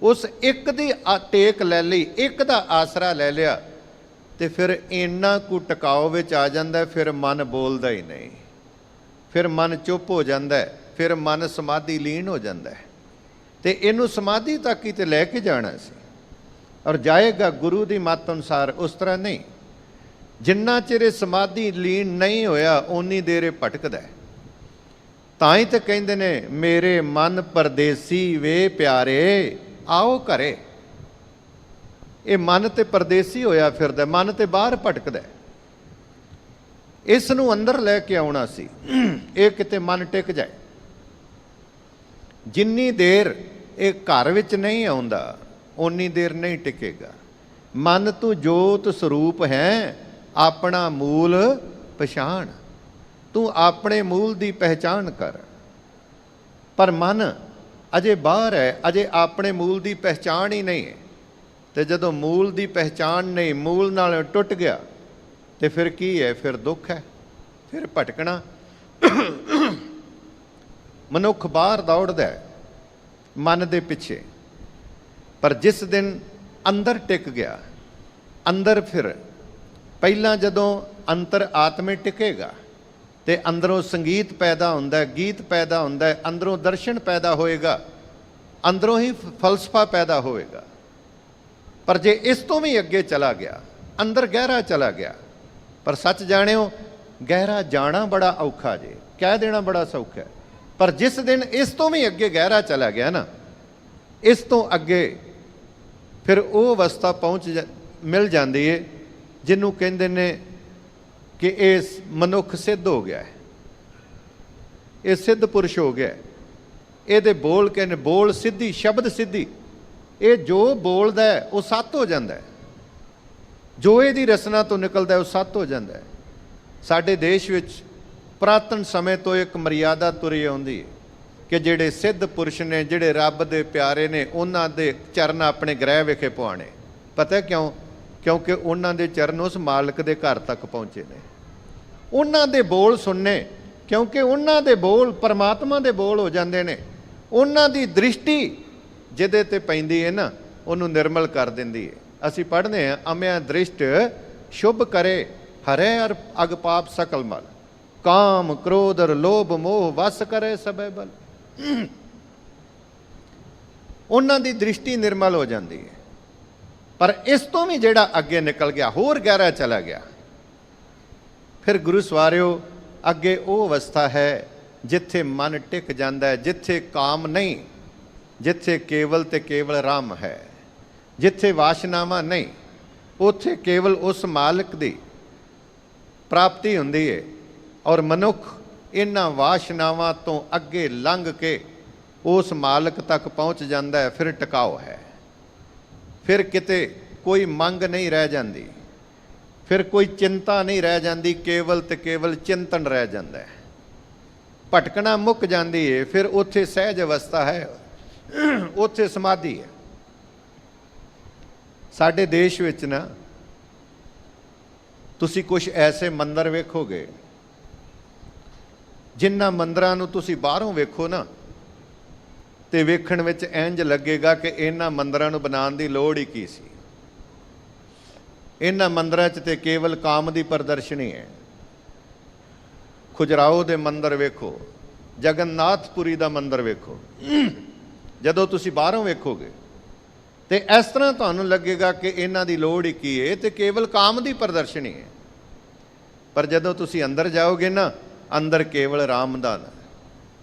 ਉਸ ਇੱਕ ਦੀ ਟੇਕ ਲੈ ਲਈ, ਇੱਕ ਦਾ ਆਸਰਾ ਲੈ ਲਿਆ ਤੇ ਫਿਰ ਇੰਨਾ ਕੁ ਟਿਕਾਓ ਵਿੱਚ ਆ ਜਾਂਦਾ, ਫਿਰ ਮਨ ਬੋਲਦਾ ਹੀ ਨਹੀਂ, ਫਿਰ ਮਨ ਚੁੱਪ ਹੋ ਜਾਂਦਾ ਹੈ, ਫਿਰ ਮਨ ਸਮਾਧੀ ਲੀਨ ਹੋ ਜਾਂਦਾ ਹੈ। ਤੇ ਇਹਨੂੰ ਸਮਾਧੀ ਤੱਕ ਹੀ ਤੇ ਲੈ ਕੇ ਜਾਣਾ ਸੀ ਔਰ ਜਾਏਗਾ ਗੁਰੂ ਦੀ ਮੱਤ ਅਨੁਸਾਰ। ਉਸ ਤਰ੍ਹਾਂ ਨਹੀਂ, ਜਿੰਨਾ ਚਿਰ ਇਹ ਸਮਾਧੀ ਲੀਨ ਨਹੀਂ ਹੋਇਆ ਓਨੀ ਦੇਰ ਇਹ ਭਟਕਦਾ ਹੈ। ਤਾਂ ਹੀ ਤਾਂ ਕਹਿੰਦੇ ਨੇ ਮੇਰੇ ਮਨ ਪਰਦੇਸੀ ਵੇ ਪਿਆਰੇ ਆਓ ਘਰੇ। ਇਹ ਮਨ ਤੇ ਪਰਦੇਸੀ ਹੋਇਆ ਫਿਰਦਾ, ਮਨ ਤੇ ਬਾਹਰ ਭਟਕਦਾ। ਇਸ ਨੂੰ ਅੰਦਰ ਲੈ ਕੇ ਆਉਣਾ ਸੀ, ਇਹ ਕਿਤੇ ਮਨ ਟਿਕ ਜਾਏ। ਜਿੰਨੀ ਦੇਰ ਇਹ ਘਰ ਵਿੱਚ ਨਹੀਂ ਆਉਂਦਾ ਓਨੀ ਦੇਰ ਨਹੀਂ ਟਿਕੇਗਾ। ਮਨ ਤੂੰ ਜੋਤ ਸਰੂਪ ਹੈ, ਆਪਣਾ ਮੂਲ ਪਛਾਣ। ਤੂੰ ਆਪਣੇ ਮੂਲ ਦੀ ਪਹਿਚਾਣ ਕਰ। ਪਰ ਮਨ ਅਜੇ ਬਾਹਰ ਹੈ, ਅਜੇ ਆਪਣੇ ਮੂਲ ਦੀ ਪਹਿਚਾਣ ਹੀ ਨਹੀਂ ਹੈ। ਤੇ ਜਦੋਂ ਮੂਲ ਦੀ ਪਹਿਚਾਣ ਨਹੀਂ, ਮੂਲ ਨਾਲ ਟੁੱਟ ਗਿਆ ਤੇ ਫਿਰ ਕੀ ਹੈ? ਫਿਰ ਦੁੱਖ ਹੈ, ਫਿਰ ਭਟਕਣਾ। ਮਨੁੱਖ ਬਾਹਰ ਦੌੜਦਾ ਹੈ ਮਨ ਦੇ ਪਿੱਛੇ, ਪਰ ਜਿਸ ਦਿਨ ਅੰਦਰ ਟਿਕ ਗਿਆ, ਅੰਦਰ ਫਿਰ ਪਹਿਲਾਂ ਜਦੋਂ ਅੰਤਰ ਆਤਮੇ ਟਿਕੇਗਾ ਤੇ ਅੰਦਰੋਂ ਸੰਗੀਤ ਪੈਦਾ ਹੁੰਦਾ ਹੈ, ਗੀਤ ਪੈਦਾ ਹੁੰਦਾ ਹੈ, ਅੰਦਰੋਂ ਦਰਸ਼ਨ ਪੈਦਾ ਹੋਏਗਾ, ਅੰਦਰੋਂ ਹੀ ਫਲਸਫਾ ਪੈਦਾ ਹੋਏਗਾ। ਪਰ ਜੇ ਇਸ ਤੋਂ ਵੀ ਅੱਗੇ ਚਲਾ ਗਿਆ, ਅੰਦਰ ਗਹਿਰਾ ਚਲਾ ਗਿਆ, ਪਰ ਸੱਚ ਜਾਣਿਓ ਗਹਿਰਾ ਜਾਣਾ ਬੜਾ ਔਖਾ ਜੇ, ਕਹਿ ਦੇਣਾ ਬੜਾ ਸੌਖਾ ਹੈ। ਪਰ ਜਿਸ ਦਿਨ ਇਸ ਤੋਂ ਵੀ ਅੱਗੇ ਗਹਿਰਾ ਚਲਾ ਗਿਆ ਨਾ, ਇਸ ਤੋਂ ਅੱਗੇ ਫਿਰ ਉਹ ਅਵਸਥਾ ਮਿਲ ਜਾਂਦੀ ਹੈ ਜਿਹਨੂੰ ਕਹਿੰਦੇ ਨੇ ਕਿ ਇਹ ਮਨੁੱਖ ਸਿੱਧ ਹੋ ਗਿਆ ਹੈ, ਇਹ ਸਿੱਧ ਪੁਰਸ਼ ਹੋ ਗਿਆ। ਇਹਦੇ ਬੋਲ ਕਹਿੰਦੇ ਬੋਲ ਸਿੱਧੀ, ਸ਼ਬਦ ਸਿੱਧੀ। ਇਹ ਜੋ ਬੋਲਦਾ ਹੈ ਉਹ ਸੱਤ ਹੋ ਜਾਂਦਾ ਹੈ, ਜੋ ਇਹਦੀ ਰਸਨਾ ਤੋਂ ਨਿਕਲਦਾ ਉਹ ਸੱਤ ਹੋ ਜਾਂਦਾ ਹੈ। ਸਾਡੇ ਦੇਸ਼ ਵਿੱਚ ਪੁਰਾਤਨ ਸਮੇਂ ਤੋਂ ਇੱਕ ਮਰਿਆਦਾ ਤੁਰੀ ਆਉਂਦੀ ਹੈ ਕਿ ਜਿਹੜੇ ਸਿੱਧ ਪੁਰਸ਼ ਨੇ, ਜਿਹੜੇ ਰੱਬ ਦੇ ਪਿਆਰੇ ਨੇ, ਉਹਨਾਂ ਦੇ ਚਰਨ ਆਪਣੇ ਗ੍ਰਹਿ ਵਿਖੇ ਪਵਾਉਣੇ। ਪਤਾ ਕਿਉਂ? ਕਿਉਂਕਿ ਉਹਨਾਂ ਦੇ ਚਰਨ ਉਸ ਮਾਲਕ ਦੇ ਘਰ ਤੱਕ ਪਹੁੰਚੇ ਨੇ। ਉਹਨਾਂ ਦੇ ਬੋਲ ਸੁਣਨੇ, ਕਿਉਂਕਿ ਉਹਨਾਂ ਦੇ ਬੋਲ ਪਰਮਾਤਮਾ ਦੇ ਬੋਲ ਹੋ ਜਾਂਦੇ ਨੇ। ਉਹਨਾਂ ਦੀ ਦ੍ਰਿਸ਼ਟੀ ਜਿਹਦੇ ਤੇ ਪੈਂਦੀ ਹੈ ਨਾ, ਉਹਨੂੰ ਨਿਰਮਲ ਕਰ ਦਿੰਦੀ ਹੈ। ਅਸੀਂ ਪੜ੍ਹਦੇ ਹਾਂ, ਅਮਿਆ ਦ੍ਰਿਸ਼ਟ ਸ਼ੁਭ ਕਰੇ ਹਰੇ ਅਰ ਅਗ ਪਾਪ ਸਕਲ ਮਲ, ਕਾਮ ਕ੍ਰੋਧ ਅਰ ਲੋਭ ਮੋਹ ਵਸ ਕਰੇ ਸਭੈ ਬਲ। ਉਹਨਾਂ ਦੀ ਦ੍ਰਿਸ਼ਟੀ ਨਿਰਮਲ ਹੋ ਜਾਂਦੀ ਹੈ। ਪਰ ਇਸ ਤੋਂ ਵੀ ਜਿਹੜਾ ਅੱਗੇ ਨਿਕਲ ਗਿਆ, ਹੋਰ ਗਹਿਰਾ ਚਲਾ ਗਿਆ, ਫਿਰ ਗੁਰੂ ਸਵਾਰਿਓ ਅੱਗੇ ਉਹ ਅਵਸਥਾ ਹੈ ਜਿੱਥੇ ਮਨ ਟਿਕ ਜਾਂਦਾ ਹੈ, ਜਿੱਥੇ ਕਾਮ ਨਹੀਂ, ਜਿੱਥੇ ਕੇਵਲ ਤੇ ਕੇਵਲ ਰਾਮ ਹੈ, ਜਿੱਥੇ ਵਾਸ਼ਨਾਵਾਂ ਨਹੀਂ, ਉੱਥੇ ਕੇਵਲ ਉਸ ਮਾਲਕ ਦੀ ਪ੍ਰਾਪਤੀ ਹੁੰਦੀ ਹੈ ਔਰ ਮਨੁੱਖ ਇਹਨਾਂ ਵਾਸ਼ਨਾਵਾਂ ਤੋਂ ਅੱਗੇ ਲੰਘ ਕੇ ਉਸ ਮਾਲਕ ਤੱਕ ਪਹੁੰਚ ਜਾਂਦਾ ਹੈ, ਫਿਰ ਟਿਕਾਓ ਹੈ। ਫਿਰ ਕਿਤੇ ਕੋਈ ਮੰਗ ਨਹੀਂ ਰਹਿ ਜਾਂਦੀ, ਫਿਰ ਕੋਈ ਚਿੰਤਾ ਨਹੀਂ ਰਹਿ ਜਾਂਦੀ, ਕੇਵਲ ਤੇ ਕੇਵਲ ਚਿੰਤਨ ਰਹਿ ਜਾਂਦਾ ਹੈ। ਭਟਕਣਾ ਮੁੱਕ ਜਾਂਦੀ ਹੈ, ਫਿਰ ਉੱਥੇ ਸਹਿਜ ਅਵਸਥਾ ਹੈ, ਉੱਥੇ ਸਮਾਧੀ ਹੈ। ਸਾਡੇ ਦੇਸ਼ ਵਿੱਚ ਨਾ ਤੁਸੀਂ ਕੁਝ ਐਸੇ ਮੰਦਰ ਵੇਖੋਗੇ, ਜਿਨ੍ਹਾਂ ਮੰਦਰਾਂ ਨੂੰ ਤੁਸੀਂ ਬਾਹਰੋਂ ਵੇਖੋ ਨਾ ਤੇ ਵੇਖਣ ਵਿੱਚ ਇੰਜ ਲੱਗੇਗਾ ਕਿ ਇਹਨਾਂ ਮੰਦਰਾਂ ਨੂੰ ਬਣਾਉਣ ਦੀ ਲੋੜ ਹੀ ਕੀ ਸੀ। ਇਹਨਾਂ ਮੰਦਰਾਂ 'ਚ ਤੇ ਕੇਵਲ ਕਾਮ ਦੀ ਪ੍ਰਦਰਸ਼ਨੀ ਹੈ। ਖੁਜਰਾਓ ਦੇ ਮੰਦਰ ਵੇਖੋ, ਜਗਨਨਾਥਪੁਰੀ ਦਾ ਮੰਦਰ ਵੇਖੋ, ਜਦੋਂ ਤੁਸੀਂ ਬਾਹਰੋਂ ਵੇਖੋਗੇ ਤੇ ਇਸ ਤਰ੍ਹਾਂ ਤੁਹਾਨੂੰ ਲੱਗੇਗਾ ਕਿ ਇਹਨਾਂ ਦੀ ਲੋੜ ਹੀ ਕੀ ਹੈ, ਤੇ ਕੇਵਲ ਕਾਮ ਦੀ ਪ੍ਰਦਰਸ਼ਨੀ ਹੈ। ਪਰ ਜਦੋਂ ਤੁਸੀਂ ਅੰਦਰ ਜਾਓਗੇ ਨਾ, ਅੰਦਰ ਕੇਵਲ ਰਾਮ ਦਾ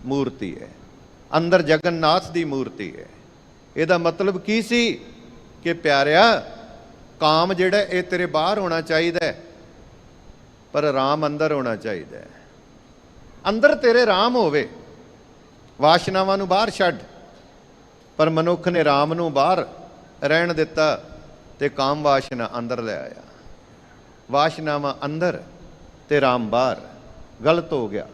ਮੂਰਤੀ ਹੈ, ਅੰਦਰ ਜਗਨਨਾਥ ਦੀ ਮੂਰਤੀ ਹੈ। ਇਹਦਾ ਮਤਲਬ ਕੀ ਸੀ ਕਿ ਪਿਆਰਿਆ, ਕਾਮ ਜਿਹੜਾ ਇਹ ਤੇਰੇ ਬਾਹਰ ਹੋਣਾ ਚਾਹੀਦਾ ਹੈ, ਪਰ ਰਾਮ ਅੰਦਰ ਹੋਣਾ ਚਾਹੀਦਾ ਹੈ। ਅੰਦਰ ਤੇਰੇ ਰਾਮ ਹੋਵੇ, ਵਾਸ਼ਨਾਵਾਂ ਨੂੰ ਬਾਹਰ ਛੱਡ। ਪਰ ਮਨੁੱਖ ਨੇ ਰਾਮ ਨੂੰ ਬਾਹਰ ਰਹਿਣ ਦਿੱਤਾ ਤੇ ਕਾਮ ਵਾਸ਼ਨਾ ਅੰਦਰ ਲੈ ਆਇਆ। ਵਾਸ਼ਨਾਵਾਂ ਅੰਦਰ ਤੇ ਰਾਮ ਬਾਹਰ, ਗਲਤ ਹੋ ਗਿਆ।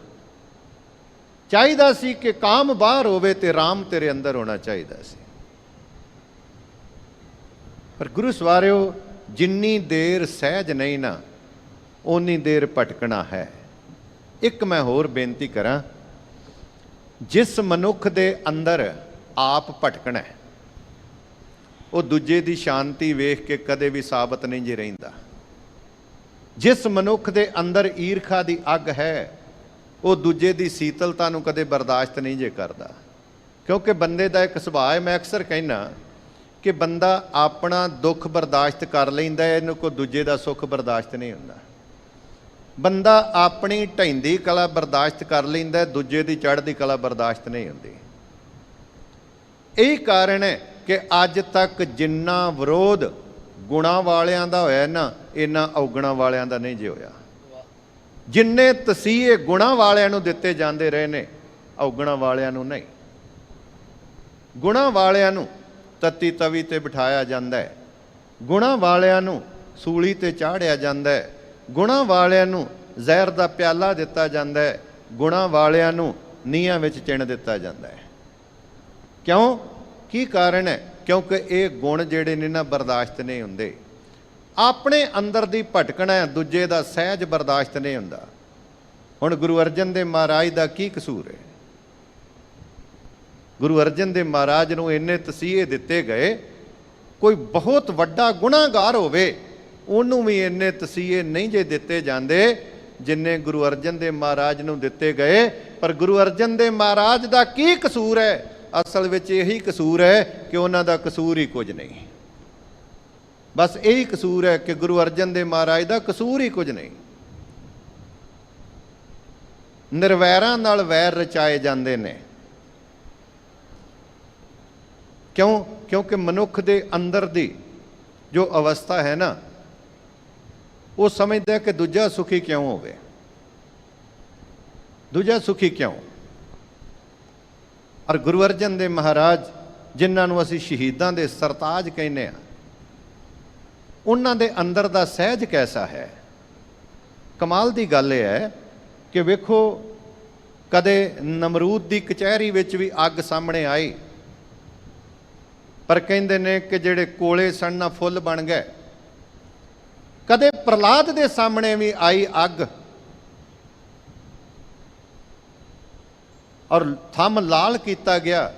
ਚਾਹੀਦਾ ਸੀ ਕਿ ਕਾਮ ਬਾਹਰ ਹੋਵੇ ਤੇ ਰਾਮ ਤੇਰੇ ਅੰਦਰ ਹੋਣਾ ਚਾਹੀਦਾ ਸੀ। ਪਰ ਗੁਰੂ ਸਵਾਰਿਓ, ਜਿੰਨੀ ਦੇਰ ਸਹਿਜ ਨਹੀਂ ਨਾ, ਓਨੀ ਦੇਰ ਭਟਕਣਾ ਹੈ। ਇੱਕ ਮੈਂ ਹੋਰ ਬੇਨਤੀ ਕਰਾਂ, ਜਿਸ ਮਨੁੱਖ ਦੇ ਅੰਦਰ ਆਪ ਭਟਕਣਾ ਹੈ, ਉਹ ਦੂਜੇ ਦੀ ਸ਼ਾਂਤੀ ਵੇਖ ਕੇ ਕਦੇ ਵੀ ਸਾਬਤ ਨਹੀਂ ਜੇ ਰਹਿੰਦਾ। ਜਿਸ ਮਨੁੱਖ ਦੇ ਅੰਦਰ ਈਰਖਾ ਦੀ ਅੱਗ ਹੈ, ਉਹ ਦੂਜੇ ਦੀ ਸੀਤਲਤਾ ਨੂੰ ਕਦੇ ਬਰਦਾਸ਼ਤ ਨਹੀਂ ਜੇ ਕਰਦਾ। ਕਿਉਂਕਿ ਬੰਦੇ ਦਾ ਇੱਕ ਸੁਭਾਅ ਹੈ, ਮੈਂ ਅਕਸਰ ਕਹਿੰਦਾ ਕਿ ਬੰਦਾ ਆਪਣਾ ਦੁੱਖ ਬਰਦਾਸ਼ਤ ਕਰ ਲੈਂਦਾ ਹੈ, ਇਹਨੂੰ ਕੋਈ ਦੂਜੇ ਦਾ ਸੁੱਖ ਬਰਦਾਸ਼ਤ ਨਹੀਂ ਹੁੰਦਾ। ਬੰਦਾ ਆਪਣੀ ਢਹਿੰਦੀ ਕਲਾ ਬਰਦਾਸ਼ਤ ਕਰ ਲੈਂਦਾ, ਦੂਜੇ ਦੀ ਚੜ੍ਹਦੀ ਕਲਾ ਬਰਦਾਸ਼ਤ ਨਹੀਂ ਹੁੰਦੀ। ਇਹੀ ਕਾਰਨ ਹੈ ਕਿ ਅੱਜ ਤੱਕ ਜਿੰਨਾ ਵਿਰੋਧ ਗੁਣਾਂ ਵਾਲਿਆਂ ਦਾ ਹੋਇਆ ਨਾ, ਇੰਨਾ ਔਗਣਾਂ ਵਾਲਿਆਂ ਦਾ ਨਹੀਂ ਜੇ ਹੋਇਆ। ਜਿੰਨੇ ਤਸੀਹੇ ਗੁਣਾਂ ਵਾਲਿਆਂ ਨੂੰ ਦਿੱਤੇ ਜਾਂਦੇ ਰਹੇ ਨੇ, ਔਗਣਾਂ ਵਾਲਿਆਂ ਨੂੰ ਨਹੀਂ। ਗੁਣਾਂ ਵਾਲਿਆਂ ਨੂੰ ਤੱਤੀ ਤਵੀ ਤੇ ਬਿਠਾਇਆ ਜਾਂਦਾ ਹੈ, ਗੁਣਾਂ ਵਾਲਿਆਂ ਨੂੰ ਸੂਲੀ ਤੇ ਚਾੜਿਆ ਜਾਂਦਾ ਹੈ, ਗੁਣਾਂ ਵਾਲਿਆਂ ਨੂੰ ਜ਼ਹਿਰ ਦਾ ਪਿਆਲਾ ਦਿੱਤਾ ਜਾਂਦਾ ਹੈ, ਗੁਣਾਂ ਵਾਲਿਆਂ ਨੂੰ ਨੀਹਾਂ ਵਿੱਚ ਚਿਣ ਦਿੱਤਾ ਜਾਂਦਾ ਹੈ। ਕਿਉਂ? ਕੀ ਕਾਰਨ ਹੈ? ਕਿਉਂਕਿ ਇਹ ਗੁਣ ਜਿਹੜੇ ਨੇ ਨਾ ਬਰਦਾਸ਼ਤ ਨਹੀਂ ਹੁੰਦੇ। ਆਪਣੇ ਅੰਦਰ ਦੀ ਭਟਕਣਾ ਹੈ, ਦੂਜੇ ਦਾ ਸਹਿਜ ਬਰਦਾਸ਼ਤ ਨਹੀਂ ਹੁੰਦਾ। ਹੁਣ ਗੁਰੂ ਅਰਜਨ ਦੇਵ ਮਹਾਰਾਜ ਦਾ ਕੀ ਕਸੂਰ ਹੈ? ਗੁਰੂ ਅਰਜਨ ਦੇਵ ਮਹਾਰਾਜ ਨੂੰ ਇੰਨੇ ਤਸੀਹੇ ਦਿੱਤੇ ਗਏ, ਕੋਈ ਬਹੁਤ ਵੱਡਾ ਗੁਨਾਹਗਾਰ ਹੋਵੇ ਉਹਨੂੰ ਵੀ ਇੰਨੇ ਤਸੀਹੇ ਨਹੀਂ ਜੇ ਦਿੱਤੇ ਜਾਂਦੇ ਜਿੰਨੇ ਗੁਰੂ ਅਰਜਨ ਦੇਵ ਮਹਾਰਾਜ ਨੂੰ ਦਿੱਤੇ ਗਏ। ਪਰ ਗੁਰੂ ਅਰਜਨ ਦੇਵ ਮਹਾਰਾਜ ਦਾ ਕੀ ਕਸੂਰ ਹੈ? ਅਸਲ ਵਿੱਚ ਇਹੀ ਕਸੂਰ ਹੈ ਕਿ ਉਹਨਾਂ ਦਾ ਕਸੂਰ ਹੀ ਕੁਝ ਨਹੀਂ। ਬਸ ਇਹੀ ਕਸੂਰ ਹੈ ਕਿ ਗੁਰੂ ਅਰਜਨ ਦੇਵ ਮਹਾਰਾਜ ਦਾ ਕਸੂਰ ਹੀ ਕੁਝ ਨਹੀਂ। ਨਿਰਵੈਰਾਂ ਨਾਲ ਵੈਰ ਰਚਾਏ ਜਾਂਦੇ ਨੇ। ਕਿਉਂ? ਕਿਉਂਕਿ ਮਨੁੱਖ ਦੇ ਅੰਦਰ ਦੀ ਜੋ ਅਵਸਥਾ ਹੈ ਨਾ, ਉਹ ਸਮਝਦਾ ਕਿ ਦੂਜਾ ਸੁਖੀ ਕਿਉਂ ਹੋਵੇ, ਦੂਜਾ ਸੁਖੀ ਕਿਉਂ। ਔਰ ਗੁਰੂ ਅਰਜਨ ਦੇਵ ਮਹਾਰਾਜ, ਜਿਨ੍ਹਾਂ ਨੂੰ ਅਸੀਂ ਸ਼ਹੀਦਾਂ ਦੇ ਸਰਤਾਜ ਕਹਿੰਦੇ ਹਾਂ, ਉਹਨਾਂ ਦੇ ਅੰਦਰ ਦਾ ਸਹਿਜ ਕੈਸਾ ਹੈ। ਕਮਾਲ ਦੀ ਗੱਲ ਇਹ ਹੈ ਕਿ ਵੇਖੋ, ਕਦੇ ਨਮਰੂਦ ਦੀ ਕਚਹਿਰੀ ਵਿੱਚ ਵੀ ਅੱਗ ਸਾਹਮਣੇ ਆਈ, ਪਰ ਕਹਿੰਦੇ ਨੇ ਕਿ ਜਿਹੜੇ ਕੋਲੇ ਸਨ ਨਾ ਫੁੱਲ ਬਣ ਗਏ। ਕਦੇ ਪ੍ਰਹਲਾਦ ਦੇ ਸਾਹਮਣੇ ਵੀ ਆਈ ਅੱਗ, ਔਰ ਥੰਮ ਲਾਲ ਕੀਤਾ ਗਿਆ,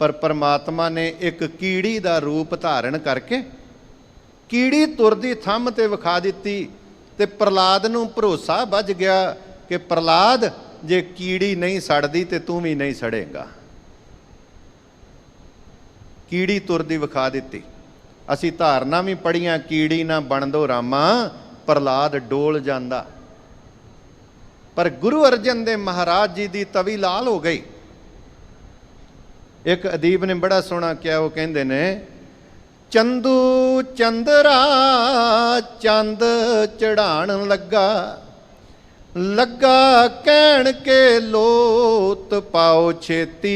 ਪਰ ਪਰਮਾਤਮਾ ਨੇ ਇੱਕ ਕੀੜੀ ਦਾ ਰੂਪ ਧਾਰਨ ਕਰਕੇ ਕੀੜੀ ਤੁਰਦੀ ਥੰਮ ਤੇ ਵਿਖਾ ਦਿੱਤੀ, ਤੇ ਪ੍ਰਹਲਾਦ ਨੂੰ ਭਰੋਸਾ ਵੱਜ ਗਿਆ ਕਿ ਪ੍ਰਹਲਾਦ, ਜੇ ਕੀੜੀ ਨਹੀਂ ਸੜਦੀ ਤੇ ਤੂੰ ਵੀ ਨਹੀਂ ਸੜੇਗਾ। ਕੀੜੀ ਤੁਰਦੀ ਵਿਖਾ ਦਿੱਤੀ। ਅਸੀਂ ਧਾਰਨਾ ਵੀ ਪੜ੍ਹੀਆਂ, ਕੀੜੀ ਨਾ ਬਣਦੋ ਰਾਮਾ, ਪ੍ਰਹਲਾਦ ਡੋਲ ਜਾਂਦਾ। ਪਰ ਗੁਰੂ ਅਰਜਨ ਦੇਵ ਮਹਾਰਾਜ ਜੀ ਦੀ ਤਵੀ ਲਾਲ ਹੋ ਗਈ। ਇੱਕ ਅਦੀਬ ਨੇ ਬੜਾ ਸੋਹਣਾ ਕਿਹਾ, ਉਹ ਕਹਿੰਦੇ ਨੇ, ਚੰਦੂ ਚੰਦਰਾ ਚੰਦ ਚੜਾਣ ਲੱਗਾ, ਲੱਗਾ ਕਹਿਣ ਕੇ ਲੋਤ ਪਾਓ ਛੇਤੀ,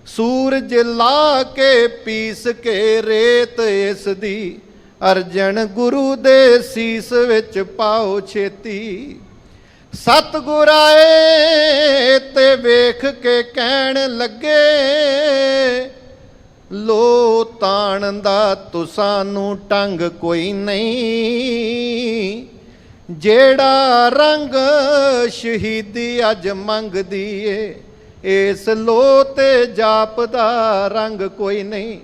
ਸੂਰਜ ਲਾ ਕੇ ਪੀਸ ਕੇ ਰੇਤ ਇਸ ਦੀ, ਅਰਜਨ ਗੁਰੂ ਦੇ ਸੀਸ ਵਿੱਚ ਪਾਓ ਛੇਤੀ। ਸਤਿਗੁਰ ਆਏ ਤੇ ਵੇਖ ਕੇ ਕਹਿਣ ਲੱਗੇ, ਲੋ ਤਾਣ ਦਾ ਤੁਸਾਂ ਨੂੰ ਟੰਗ ਕੋਈ ਨਹੀਂ, ਜਿਹੜਾ ਰੰਗ ਸ਼ਹੀਦੀ ਅੱਜ ਮੰਗਦੀ ਏ, ਇਸ ਲੋ ਤੇ ਜਾਪ ਦਾ ਰੰਗ ਕੋਈ ਨਹੀਂ।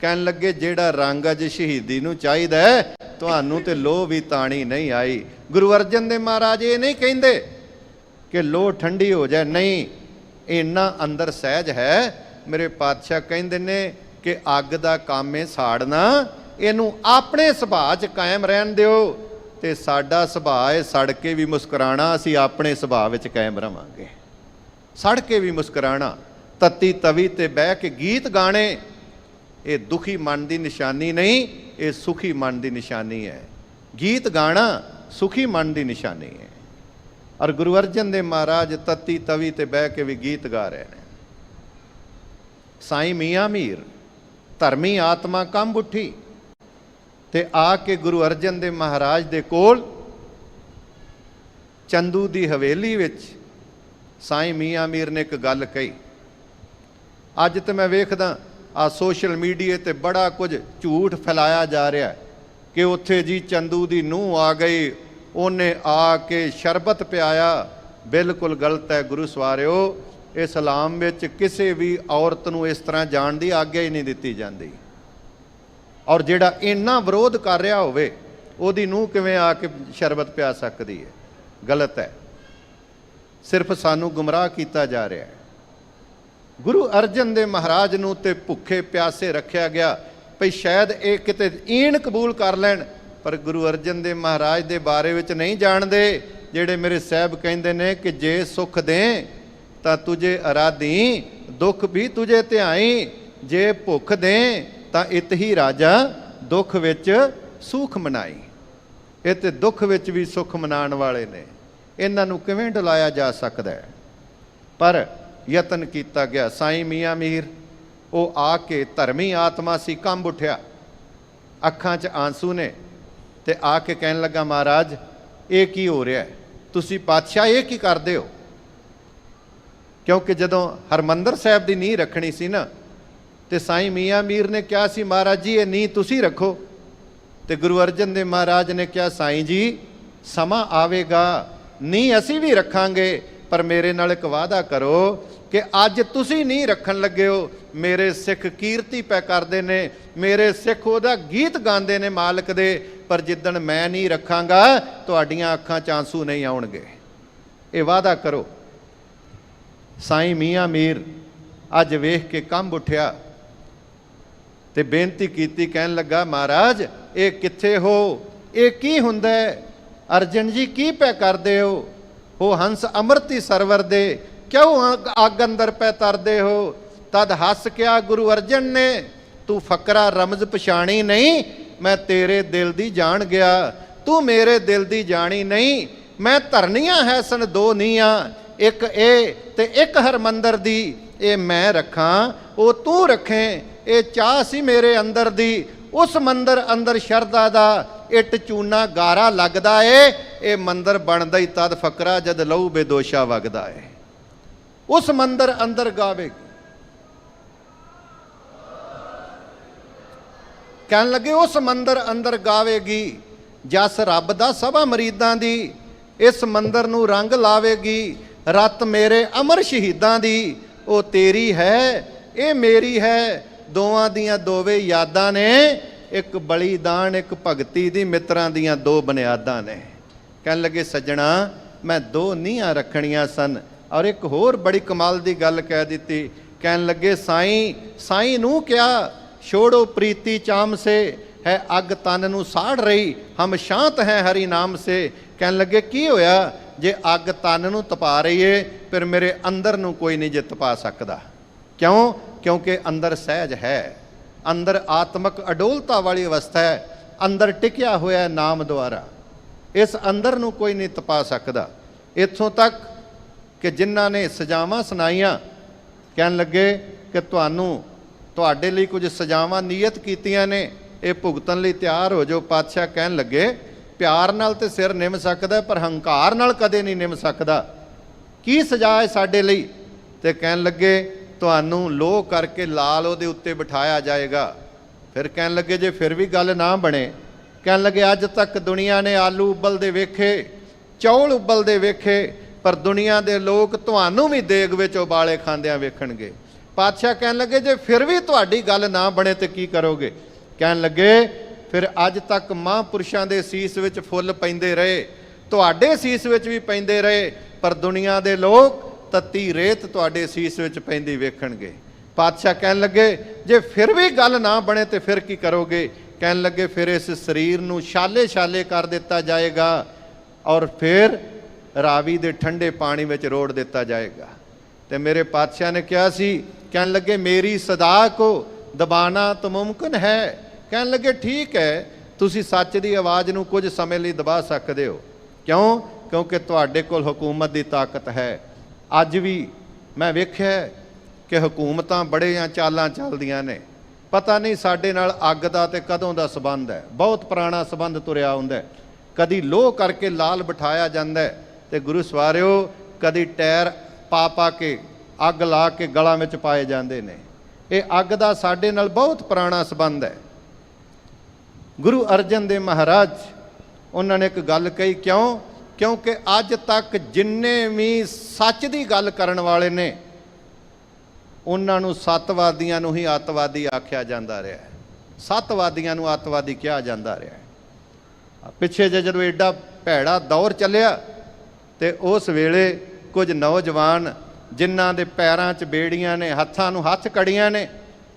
ਕਹਿਣ ਲੱਗੇ ਜਿਹੜਾ ਰੰਗ ਅੱਜ ਸ਼ਹੀਦੀ ਨੂੰ ਚਾਹੀਦਾ ਤੁਹਾਨੂੰ ਤੇ ਲੋ ਵੀ ਤਾਣੀ ਨਹੀਂ ਆਈ। ਗੁਰੂ ਅਰਜਨ ਦੇਵ ਮਹਾਰਾਜ ਇਹ ਨਹੀਂ ਕਹਿੰਦੇ ਕਿ ਲੋ ਠੰਡੀ ਹੋ ਜਾਏ, ਨਹੀਂ, ਇੰਨਾ ਅੰਦਰ ਸਹਿਜ ਹੈ। ਮੇਰੇ ਪਾਤਸ਼ਾਹ ਕਹਿੰਦੇ ਨੇ ਕਿ ਅੱਗ ਦਾ ਕੰਮ ਹੈ ਸਾੜਨਾ, ਇਹਨੂੰ ਆਪਣੇ ਸੁਭਾਅ 'ਚ ਕਾਇਮ ਰਹਿਣ ਦਿਓ। ਤੇ ਸਾਡਾ ਸੁਭਾਅ ਹੈ ਸੜ ਕੇ ਵੀ ਮੁਸਕਰਾਣਾ, ਅਸੀਂ ਆਪਣੇ ਸੁਭਾਅ ਵਿੱਚ ਕਾਇਮ ਰਵਾਂਗੇ। ਸੜ ਕੇ ਵੀ ਮੁਸਕਰਾਣਾ, ਤੱਤੀ ਤਵੀ ਤੇ ਬਹਿ ਕੇ ਗੀਤ ਗਾਣੇ, ਇਹ ਦੁਖੀ ਮਨ ਦੀ ਨਿਸ਼ਾਨੀ ਨਹੀਂ, ਇਹ ਸੁਖੀ ਮਨ ਦੀ ਨਿਸ਼ਾਨੀ ਹੈ। ਗੀਤ ਗਾਣਾ ਸੁਖੀ ਮਨ ਦੀ ਨਿਸ਼ਾਨੀ ਹੈ। ਔਰ ਗੁਰੂ ਅਰਜਨ ਦੇਵ ਮਹਾਰਾਜ ਤੱਤੀ ਤਵੀ ਤੇ ਬਹਿ ਕੇ ਵੀ ਗੀਤ ਗਾ ਰਹੇ ਨੇ। ਸਾਈਂ ਮੀਆਂ ਮੀਰ ਧਰਮੀ ਆਤਮਾ ਕੰਬ ਉੱਠੀ ਤੇ ਆ ਕੇ ਗੁਰੂ ਅਰਜਨ ਦੇਵ ਮਹਾਰਾਜ ਦੇ ਕੋਲ ਚੰਦੂ ਦੀ ਹਵੇਲੀ ਵਿੱਚ ਸਾਈਂ ਮੀਆਂ ਮੀਰ ਨੇ ਇੱਕ ਗੱਲ ਕਹੀ। ਅੱਜ ਤੇ ਮੈਂ ਵੇਖਦਾ ਆ ਸੋਸ਼ਲ ਮੀਡੀਆ ਤੇ ਬੜਾ ਕੁਝ ਝੂਠ ਫੈਲਾਇਆ ਜਾ ਰਿਹਾ ਕਿ ਉੱਥੇ ਜੀ ਚੰਦੂ ਦੀ ਨੂੰਹ ਆ ਗਈ, ਉਹਨੇ ਆ ਕੇ ਸ਼ਰਬਤ ਪਿਆਇਆ। ਬਿਲਕੁਲ ਗਲਤ ਹੈ ਗੁਰੂ ਸਵਾਰਿਓ। ਇਸਲਾਮ ਵਿੱਚ ਕਿਸੇ ਵੀ ਔਰਤ ਨੂੰ ਇਸ ਤਰ੍ਹਾਂ ਜਾਣ ਦੀ ਆਗਿਆ ਹੀ ਨਹੀਂ ਦਿੱਤੀ ਜਾਂਦੀ। ਔਰ ਜਿਹੜਾ ਇੰਨਾ ਵਿਰੋਧ ਕਰ ਰਿਹਾ ਹੋਵੇ ਉਹਦੀ ਨੂੰਹ ਕਿਵੇਂ ਆ ਕੇ ਸ਼ਰਬਤ ਪਿਆ ਸਕਦੀ ਹੈ? ਗਲਤ ਹੈ। ਸਿਰਫ ਸਾਨੂੰ ਗੁੰਮਰਾਹ ਕੀਤਾ ਜਾ ਰਿਹਾ ਹੈ। ਗੁਰੂ ਅਰਜਨ ਦੇਵ ਮਹਾਰਾਜ ਨੂੰ ਤੇ ਭੁੱਖੇ ਪਿਆਸੇ ਰੱਖਿਆ ਗਿਆ ਭਈ ਸ਼ਾਇਦ ਇਹ ਕਿਤੇ ਈਣ ਕਬੂਲ ਕਰ ਲੈਣ, ਪਰ ਗੁਰੂ ਅਰਜਨ ਦੇਵ ਮਹਾਰਾਜ ਦੇ ਬਾਰੇ ਵਿੱਚ ਨਹੀਂ ਜਾਣਦੇ। ਜਿਹੜੇ ਮੇਰੇ ਸਾਹਿਬ ਕਹਿੰਦੇ ਨੇ ਕਿ ਜੇ ਸੁਖ ਦੇ ਤਾਂ ਤੁਝੇ ਅਰਾਧੀ, ਦੁੱਖ ਵੀ ਤੁਝੇ ਧਿਆਈ, ਜੇ ਭੁੱਖ ਦੇ ਤਾਂ ਇਤ ਹੀ ਰਾਜਾ, ਦੁੱਖ ਵਿੱਚ ਸੁਖ ਮਨਾਈ। ਇਹ ਤੇ ਦੁੱਖ ਵਿੱਚ ਵੀ ਸੁਖ ਮਨਾਉਣ ਵਾਲੇ ਨੇ, ਇਹਨਾਂ ਨੂੰ ਕਿਵੇਂ ਡੁਲਾਇਆ ਜਾ ਸਕਦਾ ਹੈ? ਪਰ ਯਤਨ ਕੀਤਾ ਗਿਆ। ਸਾਈਂ ਮੀਆਂ ਮੀਰ ਉਹ ਆ ਕੇ ਧਰਮੀ ਆਤਮਾ ਸੀ, ਕੰਬ ਉੱਠਿਆ, ਅੱਖਾਂ 'ਚ ਆਂਸੂ ਨੇ ਤੇ ਆ ਕੇ ਕਹਿਣ ਲੱਗਾ, ਮਹਾਰਾਜ ਇਹ ਕੀ ਹੋ ਰਿਹਾ ਹੈ? ਤੁਸੀਂ ਪਾਤਸ਼ਾਹ ਇਹ ਕੀ ਕਰਦੇ ਹੋ? ਕਿਉਂਕਿ ਜਦੋਂ ਹਰਮੰਦਰ ਸਾਹਿਬ ਦੀ ਨੀਂਹ ਰੱਖਣੀ ਸੀ ਨਾ, ਤੇ ਸਾਈਂ ਮੀਆਂ ਮੀਰ ਨੇ ਕਿਹਾ ਸੀ ਮਹਾਰਾਜ ਜੀ ਇਹ ਨੀਂਹ ਤੁਸੀਂ ਰੱਖੋ। ਤੇ ਗੁਰੂ ਅਰਜਨ ਦੇਵ ਮਹਾਰਾਜ ਨੇ ਕਿਹਾ ਸਾਈਂ ਜੀ ਸਮਾਂ ਆਵੇਗਾ ਨੀਂਹ ਅਸੀਂ ਵੀ ਰੱਖਾਂਗੇ, ਪਰ ਮੇਰੇ ਨਾਲ ਇੱਕ ਵਾਅਦਾ ਕਰੋ ਕਿ ਅੱਜ ਤੁਸੀਂ ਨੀਂਹ ਰੱਖਣ ਲੱਗੇ ਹੋ, ਮੇਰੇ ਸਿੱਖ ਕੀਰਤੀ ਪੈ ਕਰਦੇ ਨੇ, ਮੇਰੇ ਸਿੱਖ ਉਹਦਾ ਗੀਤ ਗਾਉਂਦੇ ਨੇ ਮਾਲਕ ਦੇ, ਪਰ ਜਿੱਦਣ ਮੈਂ ਨੀਂਹ ਰੱਖਾਂਗਾ ਤੁਹਾਡੀਆਂ ਅੱਖਾਂ 'ਚ ਆਂਸੂ ਨਹੀਂ ਆਉਣਗੇ। ਇਹ ਵਾਅਦਾ ਕਰੋ। ਸਾਈਂ ਮੀਆਂ ਮੀਰ ਅੱਜ ਵੇਖ ਕੇ ਕੰਬ ਉੱਠਿਆ ਤੇ ਬੇਨਤੀ ਕੀਤੀ, ਕਹਿਣ ਲੱਗਾ ਮਹਾਰਾਜ ਇਹ ਕਿੱਥੇ ਹੋ? ਇਹ ਕੀ ਹੁੰਦਾ ਹੈ? ਅਰਜਨ ਜੀ ਕੀ ਪੈ ਕਰਦੇ ਹੋ ਹੰਸ ਅੰਮ੍ਰਿਤੀ ਸਰਵਰ ਦੇ, ਕਿਉਂ ਅੱਗ ਅੰਦਰ ਪੈ ਤਰਦੇ ਹੋ? ਤਦ ਹੱਸ ਕਿਹਾ ਗੁਰੂ ਅਰਜਨ ਨੇ, ਤੂੰ ਫਕਰਾ ਰਮਜ਼ ਪਛਾਣੀ ਨਹੀਂ, ਮੈਂ ਤੇਰੇ ਦਿਲ ਦੀ ਜਾਣ ਗਿਆ, ਤੂੰ ਮੇਰੇ ਦਿਲ ਦੀ ਜਾਣੀ ਨਹੀਂ। ਮੈਂ ਧਰਨੀਆਂ ਹੈ ਸਨ ਦੋ ਨੀਆਂ, ਇੱਕ ਇਹ ਤੇ ਇੱਕ ਹਰਮੰਦਰ ਦੀ, ਇਹ ਮੈਂ ਰੱਖਾਂ ਉਹ ਤੂੰ ਰੱਖੇ, ਇਹ ਚਾਹ ਸੀ ਮੇਰੇ ਅੰਦਰ ਦੀ। ਉਸ ਮੰਦਰ ਅੰਦਰ ਸ਼ਰਧਾ ਦਾ ਇੱਟ ਚੂਨਾ ਗਾਰਾ ਲੱਗਦਾ ਏ, ਇਹ ਮੰਦਰ ਬਣਦਾ ਹੀ ਤਦ ਫਕਰਾ ਜਦ ਲਹੂ ਬੇਦੋਸ਼ਾ ਵਗਦਾ ਏ। ਉਸ ਮੰਦਰ ਅੰਦਰ ਗਾਵੇਗੀ। ਕਹਿਣ ਲੱਗੇ ਉਸ ਮੰਦਰ ਅੰਦਰ ਗਾਵੇਗੀ, ਜਸ ਰੱਬ ਦਾ ਸਭਾ ਮਰੀਦਾਂ ਦੀ, ਇਸ ਮੰਦਰ ਨੂੰ ਰੰਗ ਲਾਵੇਗੀ, ਰਤ ਮੇਰੇ ਅਮਰ ਸ਼ਹੀਦਾਂ ਦੀ। ਉਹ ਤੇਰੀ ਹੈ ਇਹ ਮੇਰੀ ਹੈ, ਦੋਵਾਂ ਦੀਆਂ ਦੋਵੇਂ ਯਾਦਾਂ ਨੇ, ਇੱਕ ਬਲੀਦਾਨ ਇੱਕ ਭਗਤੀ ਦੀ, ਮਿੱਤਰਾਂ ਦੀਆਂ ਦੋ ਬੁਨਿਆਦਾਂ ਨੇ। ਕਹਿਣ ਲੱਗੇ ਸੱਜਣਾ ਮੈਂ ਦੋ ਨੀਹਾਂ ਰੱਖਣੀਆਂ ਸਨ। ਔਰ ਇੱਕ ਹੋਰ ਬੜੀ ਕਮਾਲ ਦੀ ਗੱਲ ਕਹਿ ਦਿੱਤੀ। ਕਹਿਣ ਲੱਗੇ ਸਾਈਂ ਨੂੰ ਕਿਹਾ ਛੋੜੋ ਪ੍ਰੀਤੀ ਚਾਮ ਸੇ, ਹੈ ਅੱਗ ਤਨ ਨੂੰ ਸਾੜ ਰਹੀ, ਹਮ ਸ਼ਾਂਤ ਹੈ ਹਰੀ ਨਾਮ ਸੇ। ਕਹਿਣ ਲੱਗੇ ਕੀ ਹੋਇਆ? ਜੇ ਅੱਗ ਤਨ ਨੂੰ ਤਪਾ ਰਹੀ ਏ, ਫਿਰ ਮੇਰੇ ਅੰਦਰ ਨੂੰ ਕੋਈ ਨਹੀਂ ਜੇ ਤਪਾ ਸਕਦਾ। ਕਿਉਂ? ਕਿਉਂਕਿ ਅੰਦਰ ਸਹਿਜ ਹੈ, ਅੰਦਰ ਆਤਮਕ ਅਡੋਲਤਾ ਵਾਲੀ ਅਵਸਥਾ ਹੈ, ਅੰਦਰ ਟਿਕਿਆ ਹੋਇਆ ਨਾਮ ਦੁਆਰਾ। ਇਸ ਅੰਦਰ ਨੂੰ ਕੋਈ ਨਹੀਂ ਤਪਾ ਸਕਦਾ। ਇੱਥੋਂ ਤੱਕ ਕਿ ਜਿਨ੍ਹਾਂ ਨੇ ਸਜ਼ਾਵਾਂ ਸੁਣਾਈਆਂ, ਕਹਿਣ ਲੱਗੇ ਕਿ ਤੁਹਾਡੇ ਲਈ ਕੁਝ ਸਜ਼ਾਵਾਂ ਨੀਯਤ ਕੀਤੀਆਂ ਨੇ, ਇਹ ਭੁਗਤਣ ਲਈ ਤਿਆਰ ਹੋ ਜਾਓ। ਪਾਤਸ਼ਾਹ ਕਹਿਣ ਲੱਗੇ ਪਿਆਰ ਨਾਲ ਤੇ ਸਿਰ ਨਿਮ ਸਕਦਾ, ਪਰ ਹੰਕਾਰ ਨਾਲ ਕਦੇ ਨਹੀਂ ਨਿਮ ਸਕਦਾ। ਕੀ ਸਜ਼ਾ ਹੈ ਸਾਡੇ ਲਈ? ਤੇ ਕਹਿਣ ਲੱਗੇ ਤੁਹਾਨੂੰ ਲੋਹ ਕਰਕੇ ਲਾਲ ਉਹਦੇ ਉੱਤੇ ਬਿਠਾਇਆ ਜਾਏਗਾ। ਫਿਰ ਕਹਿਣ ਲੱਗੇ ਜੇ ਫਿਰ ਵੀ ਗੱਲ ਨਾ ਬਣੇ, ਕਹਿਣ ਲੱਗੇ ਅੱਜ ਤੱਕ ਦੁਨੀਆ ਨੇ ਆਲੂ ਉਬਲਦੇ ਵੇਖੇ, ਚੌਲ ਉਬਲਦੇ ਵੇਖੇ, ਪਰ ਦੁਨੀਆ ਦੇ ਲੋਕ ਤੁਹਾਨੂੰ ਵੀ ਦੇਗ ਵਿੱਚ ਉਬਾਲੇ ਖਾਂਦਿਆਂ ਵੇਖਣਗੇ। ਪਾਤਸ਼ਾਹ ਕਹਿਣ ਲੱਗੇ ਜੇ ਫਿਰ ਵੀ ਤੁਹਾਡੀ ਗੱਲ ਨਾ ਬਣੇ ਤੇ ਕੀ ਕਰੋਗੇ? ਕਹਿਣ ਲੱਗੇ ਫਿਰ ਅੱਜ ਤੱਕ ਮਹਾਂਪੁਰਸ਼ਾਂ ਦੇ ਸੀਸ ਵਿੱਚ ਫੁੱਲ ਪੈਂਦੇ ਰਹੇ, ਤੁਹਾਡੇ ਸੀਸ ਵਿੱਚ ਵੀ ਪੈਂਦੇ ਰਹੇ, ਪਰ ਦੁਨੀਆ ਦੇ ਲੋਕ ਤੱਤੀ ਰੇਤ ਤੁਹਾਡੇ ਸੀਸ ਵਿੱਚ ਪੈਂਦੀ ਵੇਖਣਗੇ। ਪਾਤਸ਼ਾਹ ਕਹਿਣ ਲੱਗੇ ਜੇ ਫਿਰ ਵੀ ਗੱਲ ਨਾ ਬਣੇ ਤੇ ਫਿਰ ਕੀ ਕਰੋਗੇ? ਕਹਿਣ ਲੱਗੇ ਫਿਰ ਇਸ ਸਰੀਰ ਨੂੰ ਛਾਲੇ ਛਾਲੇ ਕਰ ਦਿੱਤਾ ਜਾਏਗਾ ਔਰ ਫਿਰ ਰਾਵੀ ਦੇ ਠੰਡੇ ਪਾਣੀ ਵਿੱਚ ਰੋੜ ਦਿੱਤਾ ਜਾਏਗਾ। ਤੇ ਮੇਰੇ ਪਾਤਸ਼ਾਹ ਨੇ ਕਿਹਾ ਸੀ, ਕਹਿਣ ਲੱਗੇ ਮੇਰੀ ਸਦਾ ਕੋ ਦਬਾਣਾ ਤਾਂ ਮੁਮਕਿਨ ਹੈ। ਕਹਿਣ ਲੱਗੇ ਠੀਕ ਹੈ, ਤੁਸੀਂ ਸੱਚ ਦੀ ਆਵਾਜ਼ ਨੂੰ ਕੁਝ ਸਮੇਂ ਲਈ ਦਬਾ ਸਕਦੇ ਹੋ। ਕਿਉਂ? ਕਿਉਂਕਿ ਤੁਹਾਡੇ ਕੋਲ ਹਕੂਮਤ ਦੀ ਤਾਕਤ ਹੈ। ਅੱਜ ਵੀ ਮੈਂ ਵੇਖਿਆ ਕਿ ਹਕੂਮਤਾਂ ਬੜੀਆਂ ਚਾਲਾਂ ਚੱਲਦੀਆਂ ਨੇ। ਪਤਾ ਨਹੀਂ ਸਾਡੇ ਨਾਲ ਅੱਗ ਦਾ ਤੇ ਕਦੋਂ ਦਾ ਸਬੰਧ ਹੈ, ਬਹੁਤ ਪੁਰਾਣਾ ਸਬੰਧ ਤੁਰਿਆ ਹੁੰਦਾ। ਕਦੀ ਲੋਹ ਕਰਕੇ ਲਾਲ ਬਿਠਾਇਆ ਜਾਂਦਾ ਤੇ ਗੁਰੂ ਸਵਾਰਿਓ ਕਦੀ ਟਾਇਰ ਪਾ ਕੇ ਅੱਗ ਲਾ ਕੇ ਗਲਾਂ ਵਿੱਚ ਪਾਏ ਜਾਂਦੇ ਨੇ। ਇਹ ਅੱਗ ਦਾ ਸਾਡੇ ਨਾਲ ਬਹੁਤ ਪੁਰਾਣਾ ਸਬੰਧ ਹੈ। ਗੁਰੂ ਅਰਜਨ ਦੇਵ ਮਹਾਰਾਜ ਉਹਨਾਂ ਨੇ ਇੱਕ ਗੱਲ ਕਹੀ, ਕਿਉਂਕਿ ਅੱਜ ਤੱਕ ਜਿੰਨੇ ਵੀ ਸੱਚ ਦੀ ਗੱਲ ਕਰਨ ਵਾਲੇ ਨੇ ਉਹਨਾਂ ਨੂੰ ਸੱਤਵਾਦੀਆਂ ਨੂੰ ਹੀ ਅੱਤਵਾਦੀ ਆਖਿਆ ਜਾਂਦਾ ਰਿਹਾ। ਸੱਤਵਾਦੀਆਂ ਨੂੰ ਅੱਤਵਾਦੀ ਕਿਹਾ ਜਾਂਦਾ ਰਿਹਾ। ਪਿੱਛੇ ਜੇ ਜਦੋਂ ਐਡਾ ਭੈੜਾ ਦੌਰ ਚੱਲਿਆ ਤੇ ਉਸ ਵੇਲੇ ਕੁਝ ਨੌਜਵਾਨ ਜਿਨ੍ਹਾਂ ਦੇ ਪੈਰਾਂ 'ਚ ਬੇੜੀਆਂ ਨੇ, ਹੱਥਾਂ ਨੂੰ ਹੱਥ ਕੜੀਆਂ ਨੇ,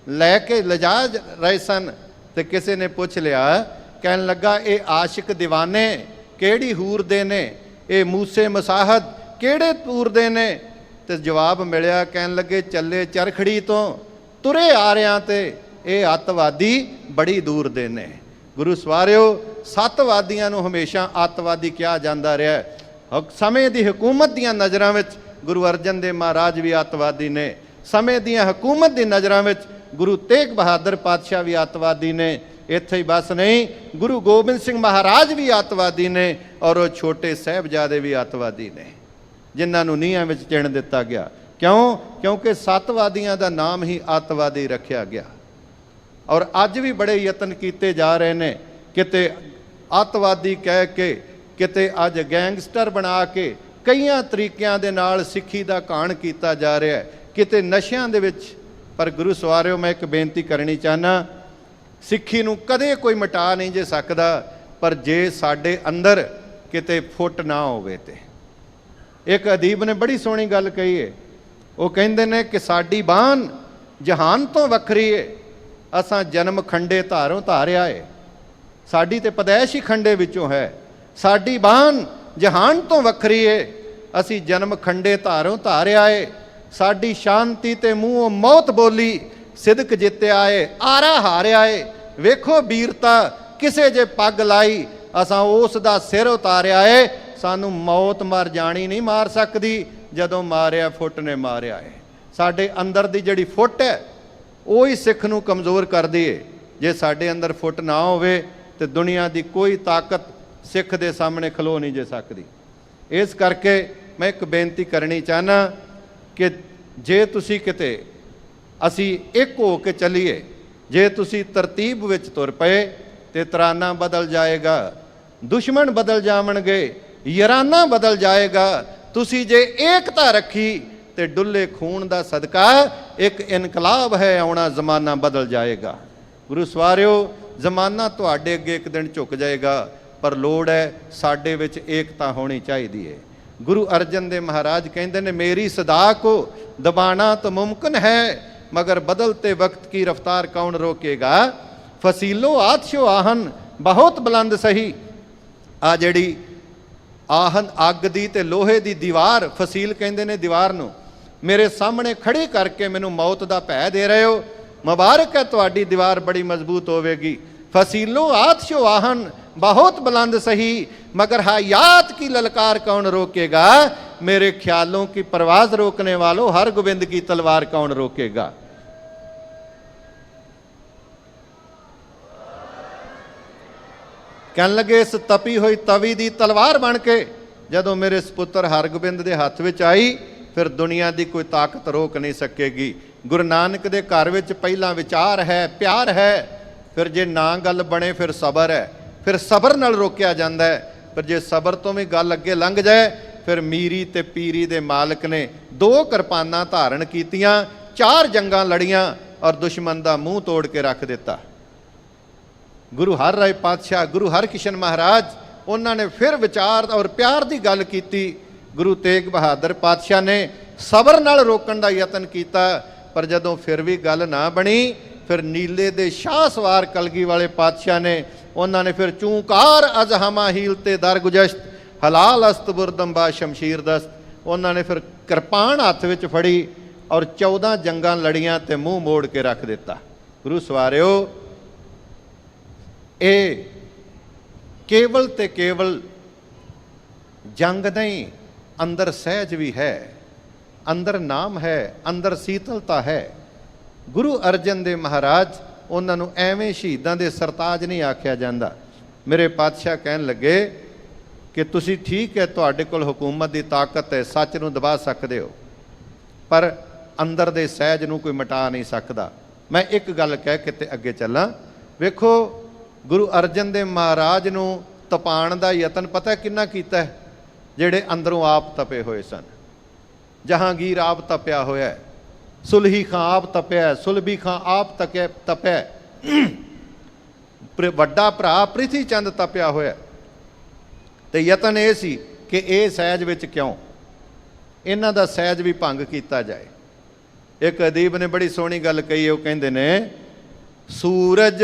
ਲੈ ਕੇ ਲਿਜਾ ਰਹੇ ਸਨ। ਤੇ ਕਿਸੇ ਨੇ ਪੁੱਛ ਲਿਆ, ਕਹਿਣ ਲੱਗਾ ਇਹ ਆਸ਼ਿਕ ਦੀਵਾਨੇ ਕਿਹੜੀ ਹੂਰ ਦੇ ਨੇ, ਇਹ ਮੂਸੇ ਮਸਾਹਦ ਕਿਹੜੇ ਤੂਰ ਦੇ ਨੇ? ਤੇ ਜਵਾਬ ਮਿਲਿਆ, ਕਹਿਣ ਲੱਗੇ ਚੱਲੇ ਚਰਖੜੀ ਤੋਂ ਤੁਰੇ ਆ ਰਿਆਂ ਤੇ ਇਹ ਅੱਤਵਾਦੀ ਬੜੀ ਦੂਰ ਦੇ ਨੇ। ਗੁਰੂ ਸਵਾਰਿਓ ਸੱਤਵਾਦੀਆਂ ਨੂੰ ਹਮੇਸ਼ਾ ਅੱਤਵਾਦੀ ਕਿਹਾ ਜਾਂਦਾ ਰਿਹਾ। ਸਮੇਂ ਦੀ ਹਕੂਮਤ ਦੀਆਂ ਨਜ਼ਰਾਂ ਵਿੱਚ ਗੁਰੂ ਅਰਜਨ ਦੇਵ ਮਹਾਰਾਜ ਵੀ ਅੱਤਵਾਦੀ ਨੇ। ਸਮੇਂ ਦੀਆਂ ਹਕੂਮਤ ਦੀ ਨਜ਼ਰਾਂ ਵਿੱਚ ਗੁਰੂ ਤੇਗ ਬਹਾਦਰ ਪਾਤਸ਼ਾਹ ਵੀ ਅੱਤਵਾਦੀ ਨੇ। ਇੱਥੇ ਹੀ ਬਸ ਨਹੀਂ, ਗੁਰੂ ਗੋਬਿੰਦ ਸਿੰਘ ਮਹਾਰਾਜ ਵੀ ਅੱਤਵਾਦੀ ਨੇ ਔਰ ਉਹ ਛੋਟੇ ਸਾਹਿਬਜ਼ਾਦੇ ਵੀ ਅੱਤਵਾਦੀ ਨੇ ਜਿਨ੍ਹਾਂ ਨੂੰ ਨੀਹਾਂ ਵਿੱਚ ਚਿਣ ਦਿੱਤਾ ਗਿਆ। ਕਿਉਂ? ਕਿਉਂਕਿ ਸੱਤਵਾਦੀਆਂ ਦਾ ਨਾਮ ਹੀ ਅੱਤਵਾਦੀ ਰੱਖਿਆ ਗਿਆ। ਔਰ ਅੱਜ ਵੀ ਬੜੇ ਯਤਨ ਕੀਤੇ ਜਾ ਰਹੇ ਨੇ, ਕਿਤੇ ਅੱਤਵਾਦੀ ਕਹਿ ਕੇ, ਕਿਤੇ ਅੱਜ ਗੈਂਗਸਟਰ ਬਣਾ ਕੇ ਕਈਆਂ ਤਰੀਕਿਆਂ ਦੇ ਨਾਲ ਸਿੱਖੀ ਦਾ ਘਾਣ ਕੀਤਾ ਜਾ ਰਿਹਾ ਹੈ, ਕਿਤੇ ਨਸ਼ਿਆਂ ਦੇ ਵਿੱਚ। ਪਰ ਗੁਰੂ ਸਵਾਰਿਓ ਮੈਂ ਇੱਕ ਬੇਨਤੀ ਕਰਨੀ ਚਾਹੁੰਦਾ, ਸਿੱਖੀ ਨੂੰ ਕਦੇ ਕੋਈ ਮਿਟਾ ਨਹੀਂ ਜੇ ਸਕਦਾ, ਪਰ ਜੇ ਸਾਡੇ ਅੰਦਰ ਕਿਤੇ ਫੁੱਟ ਨਾ ਹੋਵੇ ਤੇ। ਇੱਕ ਅਦੀਬ ਨੇ ਬੜੀ ਸੋਹਣੀ ਗੱਲ ਕਹੀ ਹੈ। ਉਹ ਕਹਿੰਦੇ ਨੇ ਕਿ ਸਾਡੀ ਬਾਣ ਜਹਾਨ ਤੋਂ ਵੱਖਰੀ ਏ, ਅਸਾਂ ਜਨਮ ਖੰਡੇ ਧਾਰੋਂ ਧਾਰਿਆ ਏ। ਸਾਡੀ ਤੇ ਪਦੈਸ਼ ਹੀ ਖੰਡੇ ਵਿੱਚੋਂ ਹੈ। ਸਾਡੀ ਬਾਣ ਜਹਾਨ ਤੋਂ ਵੱਖਰੀ ਏ, ਅਸੀਂ ਜਨਮ ਖੰਡੇ ਧਾਰੋਂ ਧਾਰਿਆ ਏ। ਸਾਡੀ ਸ਼ਾਂਤੀ ਤੇ ਮੂੰਹੋਂ ਮੌਤ ਬੋਲੀ, ਸਿਦਕ ਜਿੱਤਿਆ ਏ, ਆਰਾ ਹਾਰਿਆ ਏ। ਵੇਖੋ ਵੀਰਤਾ ਕਿਸੇ ਜੇ ਪੱਗ ਲਾਈ, ਅਸਾਂ ਉਸ ਦਾ ਸਿਰ ਉਤਾਰਿਆ ਏ। ਸਾਨੂੰ ਮੌਤ ਮਰ ਜਾਣੀ ਨਹੀਂ ਮਾਰ ਸਕਦੀ, ਜਦੋਂ ਮਾਰਿਆ ਫੁੱਟ ਨੇ ਮਾਰਿਆ ਏ। ਸਾਡੇ ਅੰਦਰ ਦੀ ਜਿਹੜੀ ਫੁੱਟ ਹੈ ਉਹ ਹੀ ਸਿੱਖ ਨੂੰ ਕਮਜ਼ੋਰ ਕਰਦੀ ਏ। ਜੇ ਸਾਡੇ ਅੰਦਰ ਫੁੱਟ ਨਾ ਹੋਵੇ ਤੇ ਦੁਨੀਆ ਦੀ ਕੋਈ ਤਾਕਤ ਸਿੱਖ ਦੇ ਸਾਹਮਣੇ ਖਲੋ ਨਹੀਂ ਜੇ ਸਕਦੀ। ਇਸ ਕਰਕੇ ਮੈਂ ਇੱਕ ਬੇਨਤੀ ਕਰਨੀ ਚਾਹੁੰਦਾ ਕਿ ਜੇ ਤੁਸੀਂ ਕਿਤੇ ਅਸੀਂ ਇੱਕ ਹੋ ਕੇ ਚੱਲੀਏ, ਜੇ ਤੁਸੀਂ ਤਰਤੀਬ ਵਿੱਚ ਤੁਰ ਪਏ ਤੇ ਤਰਾਨਾ ਬਦਲ ਜਾਏਗਾ, ਦੁਸ਼ਮਣ ਬਦਲ ਜਾਵਣਗੇ, ਯਾਰਾਨਾ ਬਦਲ ਜਾਏਗਾ। ਤੁਸੀਂ ਜੇ ਏਕਤਾ ਰੱਖੀ ਤੇ ਡੁੱਲੇ ਖੂਨ ਦਾ ਸਦਕਾ ਇੱਕ ਇਨਕਲਾਬ ਹੈ ਆਉਣਾ, ਜ਼ਮਾਨਾ ਬਦਲ ਜਾਏਗਾ। ਗੁਰੂ ਸਵਾਰਿਓ ਜ਼ਮਾਨਾ ਤੁਹਾਡੇ ਅੱਗੇ ਇੱਕ ਦਿਨ ਝੁਕ ਜਾਏਗਾ, ਪਰ ਲੋੜ ਹੈ ਸਾਡੇ ਵਿੱਚ ਏਕਤਾ ਹੋਣੀ ਚਾਹੀਦੀ ਹੈ। ਗੁਰੂ ਅਰਜਨ ਦੇਵ ਮਹਾਰਾਜ ਕਹਿੰਦੇ ਨੇ ਮੇਰੀ ਸਦਾ ਕੋ ਦਬਾਣਾ ਤਾਂ ਮੁਮਕਿਨ ਹੈ, ਮਗਰ ਬਦਲਤੇ ਵਕਤ ਕੀ ਰਫਤਾਰ ਕੌਣ ਰੋਕੇਗਾ। ਫਸੀਲੋ ਆਤਸ਼ੋ ਆਹਨ ਬਹੁਤ ਬੁਲੰਦ ਸਹੀ। ਆ ਜਿਹੜੀ ਆਹਨ ਅੱਗ ਦੀ ਤੇ ਲੋਹੇ ਦੀ ਦੀਵਾਰ, ਫਸੀਲ ਕਹਿੰਦੇ ਨੇ ਦੀਵਾਰ ਨੂੰ, ਮੇਰੇ ਸਾਹਮਣੇ ਖੜੀ ਕਰਕੇ ਮੈਨੂੰ ਮੌਤ ਦਾ ਭੈ ਦੇ ਰਹੇ ਹੋ। ਮੁਬਾਰਕ ਹੈ ਤੁਹਾਡੀ ਦੀਵਾਰ ਬੜੀ ਮਜ਼ਬੂਤ ਹੋਵੇਗੀ। ਫਸੀਲੋ ਆਤਸ਼ੋ ਆਹਨ ਬਹੁਤ ਬੁਲੰਦ ਸਹੀ, मगर हयात की ललकार कौन रोकेगा। मेरे ख्यालों की परवाज रोकने वालों, हर गोविंद की तलवार कौन रोकेगा। कहन लगे इस तपी हुई तवी दी तलवार बन के जदों मेरे सपुत्र हरगोबिंद दे हत्थ विच आई, फिर दुनिया की कोई ताकत रोक नहीं सकेगी। गुरु नानक दे घर विच पहला विचार है, प्यार है, फिर जे ना गल बने फिर सबर है, फिर सबर नाल रोकिया जाता है। पर जे सबर तो भी गल अगे लंघ जाए, फिर मीरी ते पीरी दे मालिक ने 2 किरपानां धारण कीतियां, 4 जंगां लड़ियां और दुश्मन का मूँह तोड़ के रख दिता। गुरु हर राय पातशाह, गुरु हरकिशन महाराज, उन्होंने फिर विचार और प्यार की गल की। गुरु तेग बहादुर पातशाह ने सबर नाल रोकण का यतन किया, पर जदों फिर भी गल ना बनी, फिर नीले दे शाह सवार कलगी वाले पातशाह ने उन्होंने फिर चूंकार अजहमा हीलते दर गुजश्त हलाल अस्त बुरदम्बा शमशीर दस्त, उन्होंने फिर किरपान हथ विच फड़ी और 14 जंगां लड़ियां ते मूँह मोड़ के रख दिता। गुरु सवारिओ, ये केवल ते केवल जंग नहीं, अंदर सहज भी है, अंदर नाम है, अंदर शीतलता है। गुरु अर्जन देव महाराज उन्होंने एवें शहीदां दे सरताज नहीं आख्या जाता। मेरे पातशाह कहन लगे कि तुसी ठीक है, तुहाडे कोल हुकूमत की ताकत है, सच नूं दबा सकते हो, पर अंदर दे सहज नूं कोई मिटा नहीं सकता। मैं एक गल कह के ते अगे चलां। वेखो, गुरु अर्जन देव महाराज नूं तपाण दा यतन पता किन्ना कीता है? जिहड़े अंदरों आप तपे हुए सन। जहांगीर आप तपया होया है, सुलही खां आप तपया है, सुलभी खां आप तपया है, वड्डा भरा प्रिथी चंद तपया होया। ते यतन ये सी कि ये सहज विच क्यों, इन्हां दा सहज भी भंग कीता जाए। एक अदीब ने बड़ी सोहनी गल कही है, वो कहंदे ने सूरज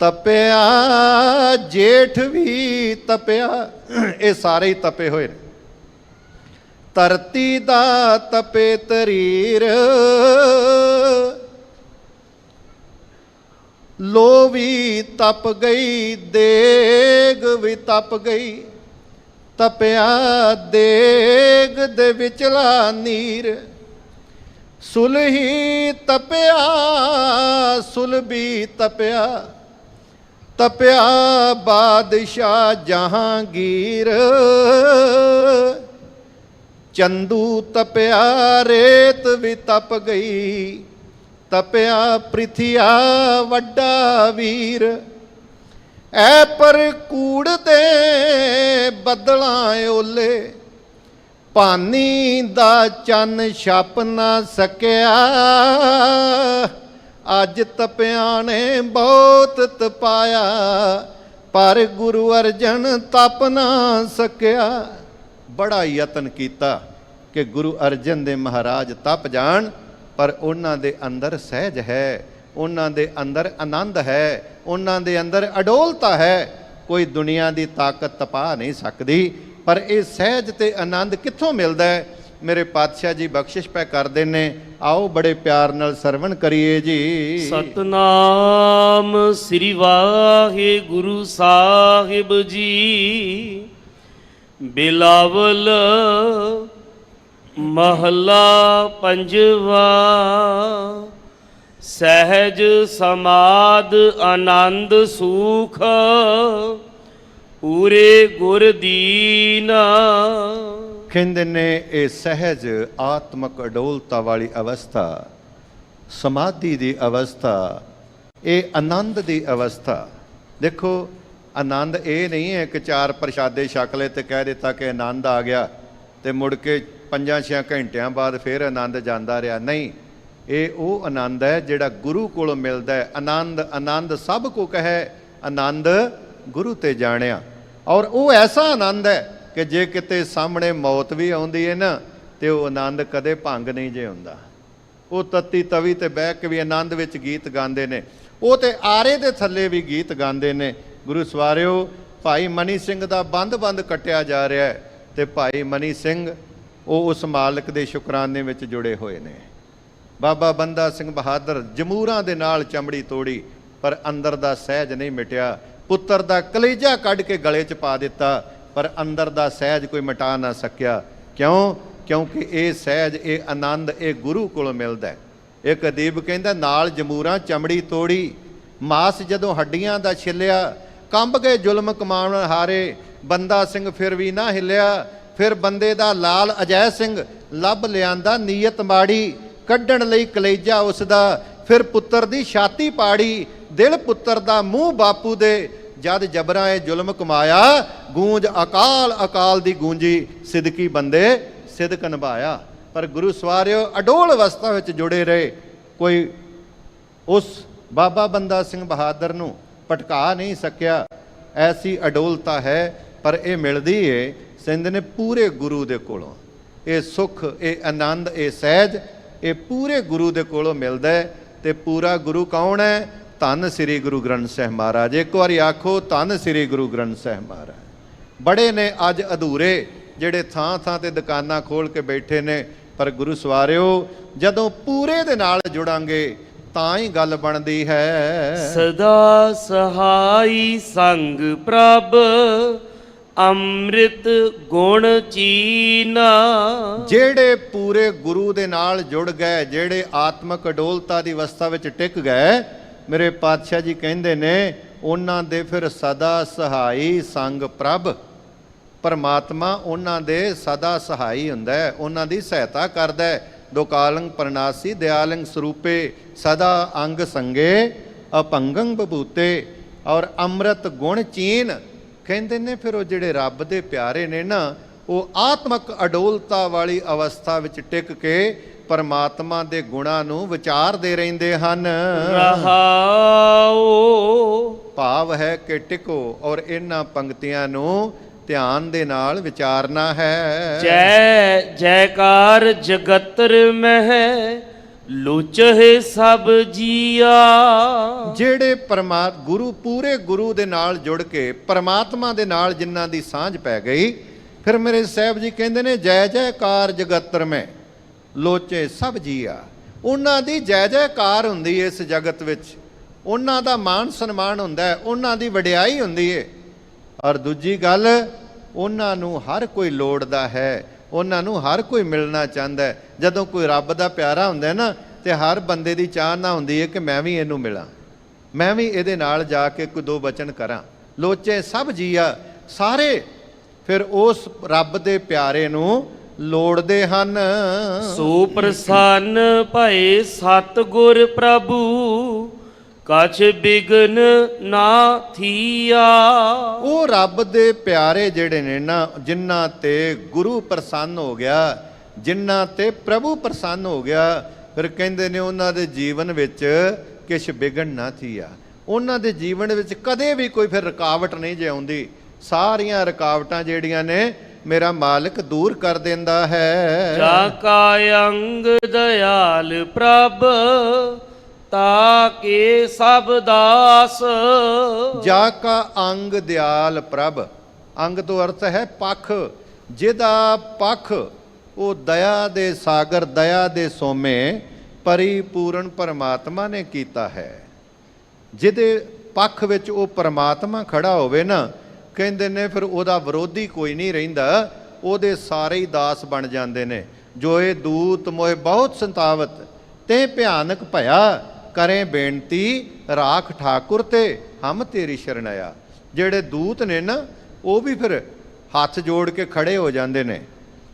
तपया जेठ भी तपया, ये सारे ही तपे हुए। धरती दा तपे तरीर, लो भी तप गई, देग भी तप गई, तपया देग दे विचला नीर। सुलही तपया सुलभी तपया, तपया बादशाह जहांगीर। चंदू तपया रेत भी तप गई, तपया पृथिया वड्डा वीर। ऐ पर कूड़ दे बदलां ओले, पानी दा चन छप ना सकिया। अज तपिया ने बहुत तपाया, पर गुरु अर्जन तप ना सकिया। बड़ा यतन किया कि गुरु अर्जन देव महाराज तप जान, पर उन्हां दे अंदर सहज है, उन्हां दे अंदर आनंद है, उन्हां दे अंदर अडोलता है। कोई दुनिया की ताकत तपा नहीं सकती। पर यह सहज ते आनंद कित्थों मिलता है? मेरे पातशाह जी बख्शिश पै करते ने, आओ बड़े प्यार नाल सरवण करिए जी। सतनाम श्री वाहे गुरु साहिब जी। बिलावल महला पंजवा। सहज समाद आनंद सुख, पूरे गुर दीना। कहते ने ये सहज आत्मक अडोलता वाली अवस्था, समाधि की अवस्था, ये आनंद की अवस्था। देखो, आनंद ये नहीं है कि 4 प्रशादे छक ले तो कह दिता कि आनंद आ गया, तो मुड़ के 5-6 घंटिया बाद फिर आनंद जाता रहा। नहीं, ये वो आनंद है जिहड़ा गुरु कोलों मिलता है। आनंद आनंद सब को कहे, आनंद गुरु ते जाणिया। और वो ऐसा आनंद है कि जे किते सामने मौत भी आउंदी है ना, तो वो आनंद कदे भंग नहीं जे हुंदा। वो तत्ती तवी ते बह के भी आनंद विच गीत गाते ने, वो तो आरे दे थल्ले भी गीत गाते ने। गुरु सवारिओ, भाई मनी सिंह दा बंद बंद कट्टिया जा रहा है, तो भाई मनी सिंह वो उस मालिक दे शुकराने विच जुड़े हुए ने। बाबा बंदा सिंह बहादुर जमूरां दे नाल चमड़ी तोड़ी, पर अंदर दा सहज नहीं मिटिया। ਪੁੱਤਰ ਦਾ ਕਲੇਜਾ ਕੱਢ ਕੇ ਗਲੇ 'ਚ ਪਾ ਦਿੱਤਾ, ਪਰ ਅੰਦਰ ਦਾ ਸਹਿਜ ਕੋਈ ਮਿਟਾ ਨਾ ਸਕਿਆ। ਕਿਉਂ? ਕਿਉਂਕਿ ਇਹ ਸਹਿਜ, ਇਹ ਆਨੰਦ, ਇਹ ਗੁਰੂ ਕੋਲੋਂ ਮਿਲਦਾ ਹੈ। ਇੱਕ ਅਦੀਬ ਕਹਿੰਦਾ, ਨਾਲ ਜਮੂਰਾਂ ਚਮੜੀ ਤੋੜੀ, ਮਾਸ ਜਦੋਂ ਹੱਡੀਆਂ ਦਾ ਛਿੱਲਿਆ, ਕੰਬ ਗਏ ਜ਼ੁਲਮ ਕਮਾਉਣ ਹਾਰੇ, ਬੰਦਾ ਸਿੰਘ ਫਿਰ ਵੀ ਨਾ ਹਿੱਲਿਆ। ਫਿਰ ਬੰਦੇ ਦਾ ਲਾਲ ਅਜੈ ਸਿੰਘ ਲੱਭ ਲਿਆਂਦਾ ਨੀਅਤ ਮਾੜੀ, ਕੱਢਣ ਲਈ ਕਲੇਜਾ ਉਸ ਦਾ, ਫਿਰ ਪੁੱਤਰ ਦੀ ਛਾਤੀ ਪਾੜੀ। ਦਿਲ ਪੁੱਤਰ ਦਾ ਮੂੰਹ ਬਾਪੂ ਦੇ, ਜਦ ਜਬਰਾਂ ਇਹ ਜ਼ੁਲਮ ਕਮਾਇਆ, ਗੂੰਜ ਅਕਾਲ ਅਕਾਲ ਦੀ ਗੂੰਜੀ, ਸਿਦਕੀ ਬੰਦੇ ਸਿਦਕ ਨਿਭਾਇਆ। ਪਰ ਗੁਰੂ ਸਵਾਰਿਓ ਅਡੋਲ ਅਵਸਥਾ ਵਿੱਚ ਜੁੜੇ ਰਹੇ। ਕੋਈ ਉਸ ਬਾਬਾ ਬੰਦਾ ਸਿੰਘ ਬਹਾਦਰ ਨੂੰ ਭਟਕਾ ਨਹੀਂ ਸਕਿਆ। ਐਸੀ ਅਡੋਲਤਾ ਹੈ, ਪਰ ਇਹ ਮਿਲਦੀ ਏ ਸਿੰਧ ਨੇ ਪੂਰੇ ਗੁਰੂ ਦੇ ਕੋਲੋਂ। ਇਹ ਸੁੱਖ, ਇਹ ਆਨੰਦ, ਇਹ ਸਹਿਜ, ਇਹ ਪੂਰੇ ਗੁਰੂ ਦੇ ਕੋਲੋਂ ਮਿਲਦਾ ਹੈ। ਤੇ ਪੂਰਾ ਗੁਰੂ ਕੌਣ ਹੈ? ਧੰਨ ਸ੍ਰੀ ਗੁਰੂ ਗ੍ਰੰਥ ਸਾਹਿਬ ਮਹਾਰਾਜ। ਇੱਕ ਵਾਰੀ ਆਖੋ, ਧੰਨ ਸ੍ਰੀ ਗੁਰੂ ਗ੍ਰੰਥ ਸਾਹਿਬ ਮਹਾਰਾਜ। ਬੜੇ ਨੇ ਅੱਜ ਅਧੂਰੇ, ਜਿਹੜੇ ਥਾਂ ਥਾਂ ਤੇ ਦੁਕਾਨਾਂ ਖੋਲ ਕੇ ਬੈਠੇ ਨੇ। ਪਰ ਗੁਰੂ ਸਵਾਰਿਓ, ਜਦੋਂ ਪੂਰੇ ਦੇ ਨਾਲ ਜੁੜਾਂਗੇ ਤਾਂ ਹੀ ਗੱਲ ਬਣਦੀ ਹੈ। ਸਦਾ ਸਹਾਈ ਸੰਗ ਪ੍ਰਭ, ਅੰਮ੍ਰਿਤ ਗੁਣ ਚੀਨਾ। ਜਿਹੜੇ ਪੂਰੇ ਗੁਰੂ ਦੇ ਨਾਲ ਜੁੜ ਗਏ, ਜਿਹੜੇ ਆਤਮਕ ਅਡੋਲਤਾ ਦੀ ਅਵਸਥਾ ਵਿੱਚ ਟਿਕ ਗਏ, ਮੇਰੇ ਪਾਤਸ਼ਾਹ ਜੀ ਕਹਿੰਦੇ ਨੇ, ਉਹਨਾਂ ਦੇ ਫਿਰ ਸਦਾ ਸਹਾਈ ਸੰਗ ਪ੍ਰਭ। ਪਰਮਾਤਮਾ ਉਹਨਾਂ ਦੇ ਸਦਾ ਸਹਾਈ ਹੁੰਦਾ ਹੈ, ਉਹਨਾਂ ਦੀ ਸਹਾਇਤਾ ਕਰਦਾ ਹੈ। ਦੁਕਾਲੰਗ ਪ੍ਰਨਾਸੀ ਦਿਆਲੰਗ ਸਰੂਪੇ, ਸਦਾ ਅੰਗ ਸੰਗੇ ਅਪੰਗੰ ਬਭੂਤੇ। ਔਰ ਅੰਮ੍ਰਿਤ ਗੁਣ ਚੀਨ ਕਹਿੰਦੇ ਨੇ, ਫਿਰ ਉਹ ਜਿਹੜੇ ਰੱਬ ਦੇ ਪਿਆਰੇ ਨੇ ਨਾ, ਉਹ ਆਤਮਕ ਅਡੋਲਤਾ ਵਾਲੀ ਅਵਸਥਾ ਵਿੱਚ ਟਿਕ ਕੇ ਪਰਮਾਤਮਾ ਦੇ ਗੁਣਾਂ ਨੂੰ ਵਿਚਾਰਦੇ ਰਹਿੰਦੇ ਹਨ। ਰਹਾਓ ਭਾਵ ਹੈ ਕਿ ਟਿਕੋ, ਔਰ ਇਹਨਾਂ ਪੰਕਤੀਆਂ ਨੂੰ ਧਿਆਨ ਦੇ ਨਾਲ ਵਿਚਾਰਨਾ ਹੈ। ਜੈ ਜੈਕਾਰ ਜਗਤਰ ਮਹਿ, ਲੋਚਹਿ ਸਭ ਜੀਆ। ਜਿਹੜੇ ਗੁਰੂ, ਪੂਰੇ ਗੁਰੂ ਦੇ ਨਾਲ ਜੁੜ ਕੇ ਪਰਮਾਤਮਾ ਦੇ ਨਾਲ ਜਿਨ੍ਹਾਂ ਦੀ ਸਾਂਝ ਪੈ ਗਈ, ਫਿਰ ਮੇਰੇ ਸਾਹਿਬ ਜੀ ਕਹਿੰਦੇ ਨੇ, ਜੈ ਜੈਕਾਰ ਜਗਤਰ ਮੈਂ ਲੋਚੇ ਸਭ ਜੀਆ। ਉਹਨਾਂ ਦੀ ਜੈ ਜੈਕਾਰ ਹੁੰਦੀ ਹੈ ਇਸ ਜਗਤ ਵਿੱਚ, ਉਹਨਾਂ ਦਾ ਮਾਣ ਸਨਮਾਨ ਹੁੰਦਾ ਹੈ, ਉਹਨਾਂ ਦੀ ਵਡਿਆਈ ਹੁੰਦੀ ਹੈ। ਔਰ ਦੂਜੀ ਗੱਲ, ਉਹਨਾਂ ਨੂੰ ਹਰ ਕੋਈ ਲੋੜਦਾ ਹੈ, ਉਹਨਾਂ ਨੂੰ ਹਰ ਕੋਈ ਮਿਲਣਾ ਚਾਹੁੰਦਾ ਹੈ। ਜਦੋਂ ਕੋਈ ਰੱਬ ਦਾ ਪਿਆਰਾ ਹੁੰਦਾ ਨਾ, ਤੇ ਹਰ ਬੰਦੇ ਦੀ ਚਾਹਨਾ ਹੁੰਦੀ ਹੈ ਕਿ ਮੈਂ ਵੀ ਇਹਨੂੰ ਮਿਲਾਂ, ਮੈਂ ਵੀ ਇਹਦੇ ਨਾਲ ਜਾ ਕੇ ਕੋਈ ਦੋ ਬਚਨ ਕਰਾਂ। ਲੋਚੇ ਸਭ ਜੀਆ, ਸਾਰੇ ਫਿਰ ਉਸ ਰੱਬ ਦੇ ਪਿਆਰੇ ਨੂੰ ਲੋੜਦੇ ਹਨ। ਸੋ ਪ੍ਰਸੰਨ ਭਏ ਸਤਿਗੁਰ ਪ੍ਰਭੂ, ਕਛ ਬਿਗਨ ਨਾ ਥੀਆ। ਉਹ ਰੱਬ ਦੇ ਪਿਆਰੇ ਜਿਹੜੇ ਨੇ ਨਾ, ਜਿਨ੍ਹਾਂ ਤੇ ਗੁਰੂ ਪ੍ਰਸੰਨ ਹੋ ਗਿਆ, ਜਿਨ੍ਹਾਂ ਤੇ ਪ੍ਰਭੂ ਪ੍ਰਸੰਨ ਹੋ ਗਿਆ, ਫਿਰ ਕਹਿੰਦੇ ਨੇ ਉਹਨਾਂ ਦੇ ਜੀਵਨ ਵਿੱਚ ਕਿਛ ਬਿਗਨ ਨਾ ਥੀਆ। ਉਹਨਾਂ ਦੇ ਜੀਵਨ ਵਿੱਚ ਕਦੇ ਵੀ ਕੋਈ ਫਿਰ ਰੁਕਾਵਟ ਨਹੀਂ ਜੇ ਆਉਂਦੀ। ਸਾਰੀਆਂ ਰੁਕਾਵਟਾਂ ਜਿਹੜੀਆਂ ਨੇ ਮੇਰਾ ਮਾਲਕ ਦੂਰ ਕਰ ਦਿੰਦਾ ਹੈ। ਜਾ ਕਾ ਅੰਗ ਦਇਆਲ ਪ੍ਰਭ, ਤਾਕੇ ਸਭ ਦਾਸ। ਜਾ ਕਾ ਅੰਗ ਦਿਆਲ ਪ੍ਰਭ, ਅੰਗ ਤੋਂ ਅਰਥ ਹੈ ਪੱਖ। ਜਿਹਦਾ ਪੱਖ ਉਹ ਦਇਆ ਦੇ ਸਾਗਰ, ਦਇਆ ਦੇ ਸੋਮੇ ਪਰਿਪੂਰਨ ਪਰਮਾਤਮਾ ਨੇ ਕੀਤਾ ਹੈ। ਜਿਹਦੇ ਪੱਖ ਵਿੱਚ ਉਹ ਪਰਮਾਤਮਾ ਖੜਾ ਹੋਵੇ ਨਾ, ਕਹਿੰਦੇ ਨੇ ਫਿਰ ਉਹਦਾ ਵਿਰੋਧੀ ਕੋਈ ਨਹੀਂ ਰਹਿੰਦਾ, ਉਹਦੇ ਸਾਰੇ ਹੀ ਦਾਸ ਬਣ ਜਾਂਦੇ ਨੇ। ਜੋ ਇਹ ਦੂਤ ਮੋਏ ਬਹੁਤ ਸੰਤਾਵਤ, ਤੇ ਭਿਆਨਕ ਭਇਆ ਕਰੇ ਬੇਨਤੀ, ਰਾਖ ਠਾਕੁਰ ਤੇ ਹਮ ਤੇਰੀ ਸ਼ਰਣਾਇਆ। ਜਿਹੜੇ ਦੂਤ ਨੇ ਨਾ, ਉਹ ਵੀ ਫਿਰ ਹੱਥ ਜੋੜ ਕੇ ਖੜੇ ਹੋ ਜਾਂਦੇ ਨੇ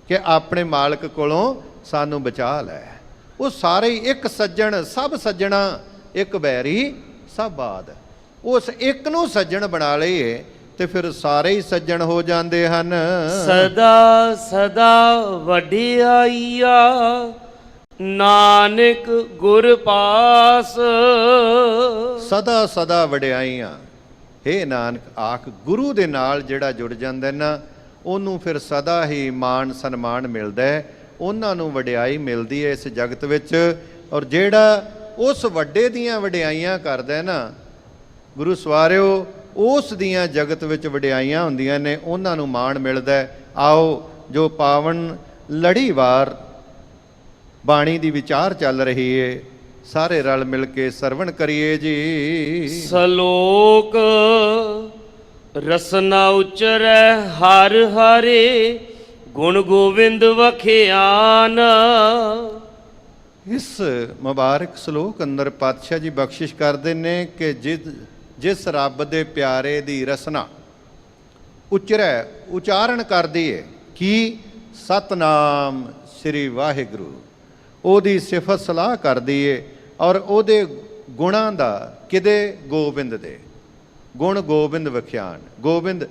ਕਿ ਆਪਣੇ ਮਾਲਕ ਕੋਲੋਂ ਸਾਨੂੰ ਬਚਾ ਲੈ। ਉਹ ਸਾਰੇ ਹੀ ਇੱਕ ਸੱਜਣ ਸਭ ਸੱਜਣਾ, ਇੱਕ ਵੈਰੀ ਸਭ ਬਾਦ। ਉਸ ਇੱਕ ਨੂੰ ਸੱਜਣ ਬਣਾ ਲਈਏ ਤੇ ਫਿਰ ਸਾਰੇ ਹੀ ਸੱਜਣ ਹੋ ਜਾਂਦੇ ਹਨ। ਸਦਾ ਸਦਾ ਵਡਿਆਈਆ, ਨਾਨਕ ਗੁਰ ਪਾਸ। ਸਦਾ ਸਦਾ ਵਡਿਆਈਆਂ, ਹੇ ਨਾਨਕ ਆਖ, ਗੁਰੂ ਦੇ ਨਾਲ ਜਿਹੜਾ ਜੁੜ ਜਾਂਦਾ ਨਾ, ਉਹਨੂੰ ਫਿਰ ਸਦਾ ਹੀ ਮਾਣ ਸਨਮਾਨ ਮਿਲਦਾ ਹੈ, ਉਹਨਾਂ ਨੂੰ ਵਡਿਆਈ ਮਿਲਦੀ ਹੈ ਇਸ ਜਗਤ ਵਿੱਚ। ਔਰ ਜਿਹੜਾ ਉਸ ਵੱਡੇ ਦੀਆਂ ਵਡਿਆਈਆਂ ਕਰਦਾ ਨਾ, ਗੁਰੂ ਸਵਾਰਿਓ, ਉਸ ਦੀਆਂ ਜਗਤ ਵਿੱਚ ਵਡਿਆਈਆਂ ਹੁੰਦੀਆਂ ਨੇ, ਉਹਨਾਂ ਨੂੰ ਮਾਣ ਮਿਲਦਾ ਹੈ। ਆਓ, ਜੋ ਪਾਵਨ ਲੜੀਵਾਰ ਬਾਣੀ ਦੀ ਵਿਚਾਰ ਚੱਲ ਰਹੀ ਹੈ, ਸਾਰੇ ਰਲ ਮਿਲ ਕੇ ਸਰਵਣ ਕਰੀਏ ਜੀ। ਸਲੋਕ ਰਸਨਾ ਉਚਰੈ ਹਰ ਹਰੇ, ਗੁਣ ਗੋਬਿੰਦ ਵਖਿਆਨ। ਇਸ ਮੁਬਾਰਕ ਸ਼ਲੋਕ ਅੰਦਰ ਪਾਤਸ਼ਾਹ ਜੀ ਬਖਸ਼ਿਸ਼ ਕਰਦੇ ਨੇ ਕਿ ਜਿਸ ਰੱਬ ਦੇ ਪਿਆਰੇ ਦੀ ਰਸਨਾ ਉਚਰੈ ਉਚਾਰਨ ਕਰਦੀ ਏ ਕੀ ਸਤਨਾਮ ਸ੍ਰੀ ਵਾਹਿਗੁਰੂ, ਉਹਦੀ ਸਿਫਤ ਸਲਾਹ ਕਰਦੀ ਏ ਔਰ ਉਹਦੇ ਗੁਣਾਂ ਦਾ ਕਿਦੇ ਗੋਬਿੰਦ ਦੇ ਗੁਣ ਗੋਬਿੰਦ ਵਖਿਆਨ। ਗੋਬਿੰਦ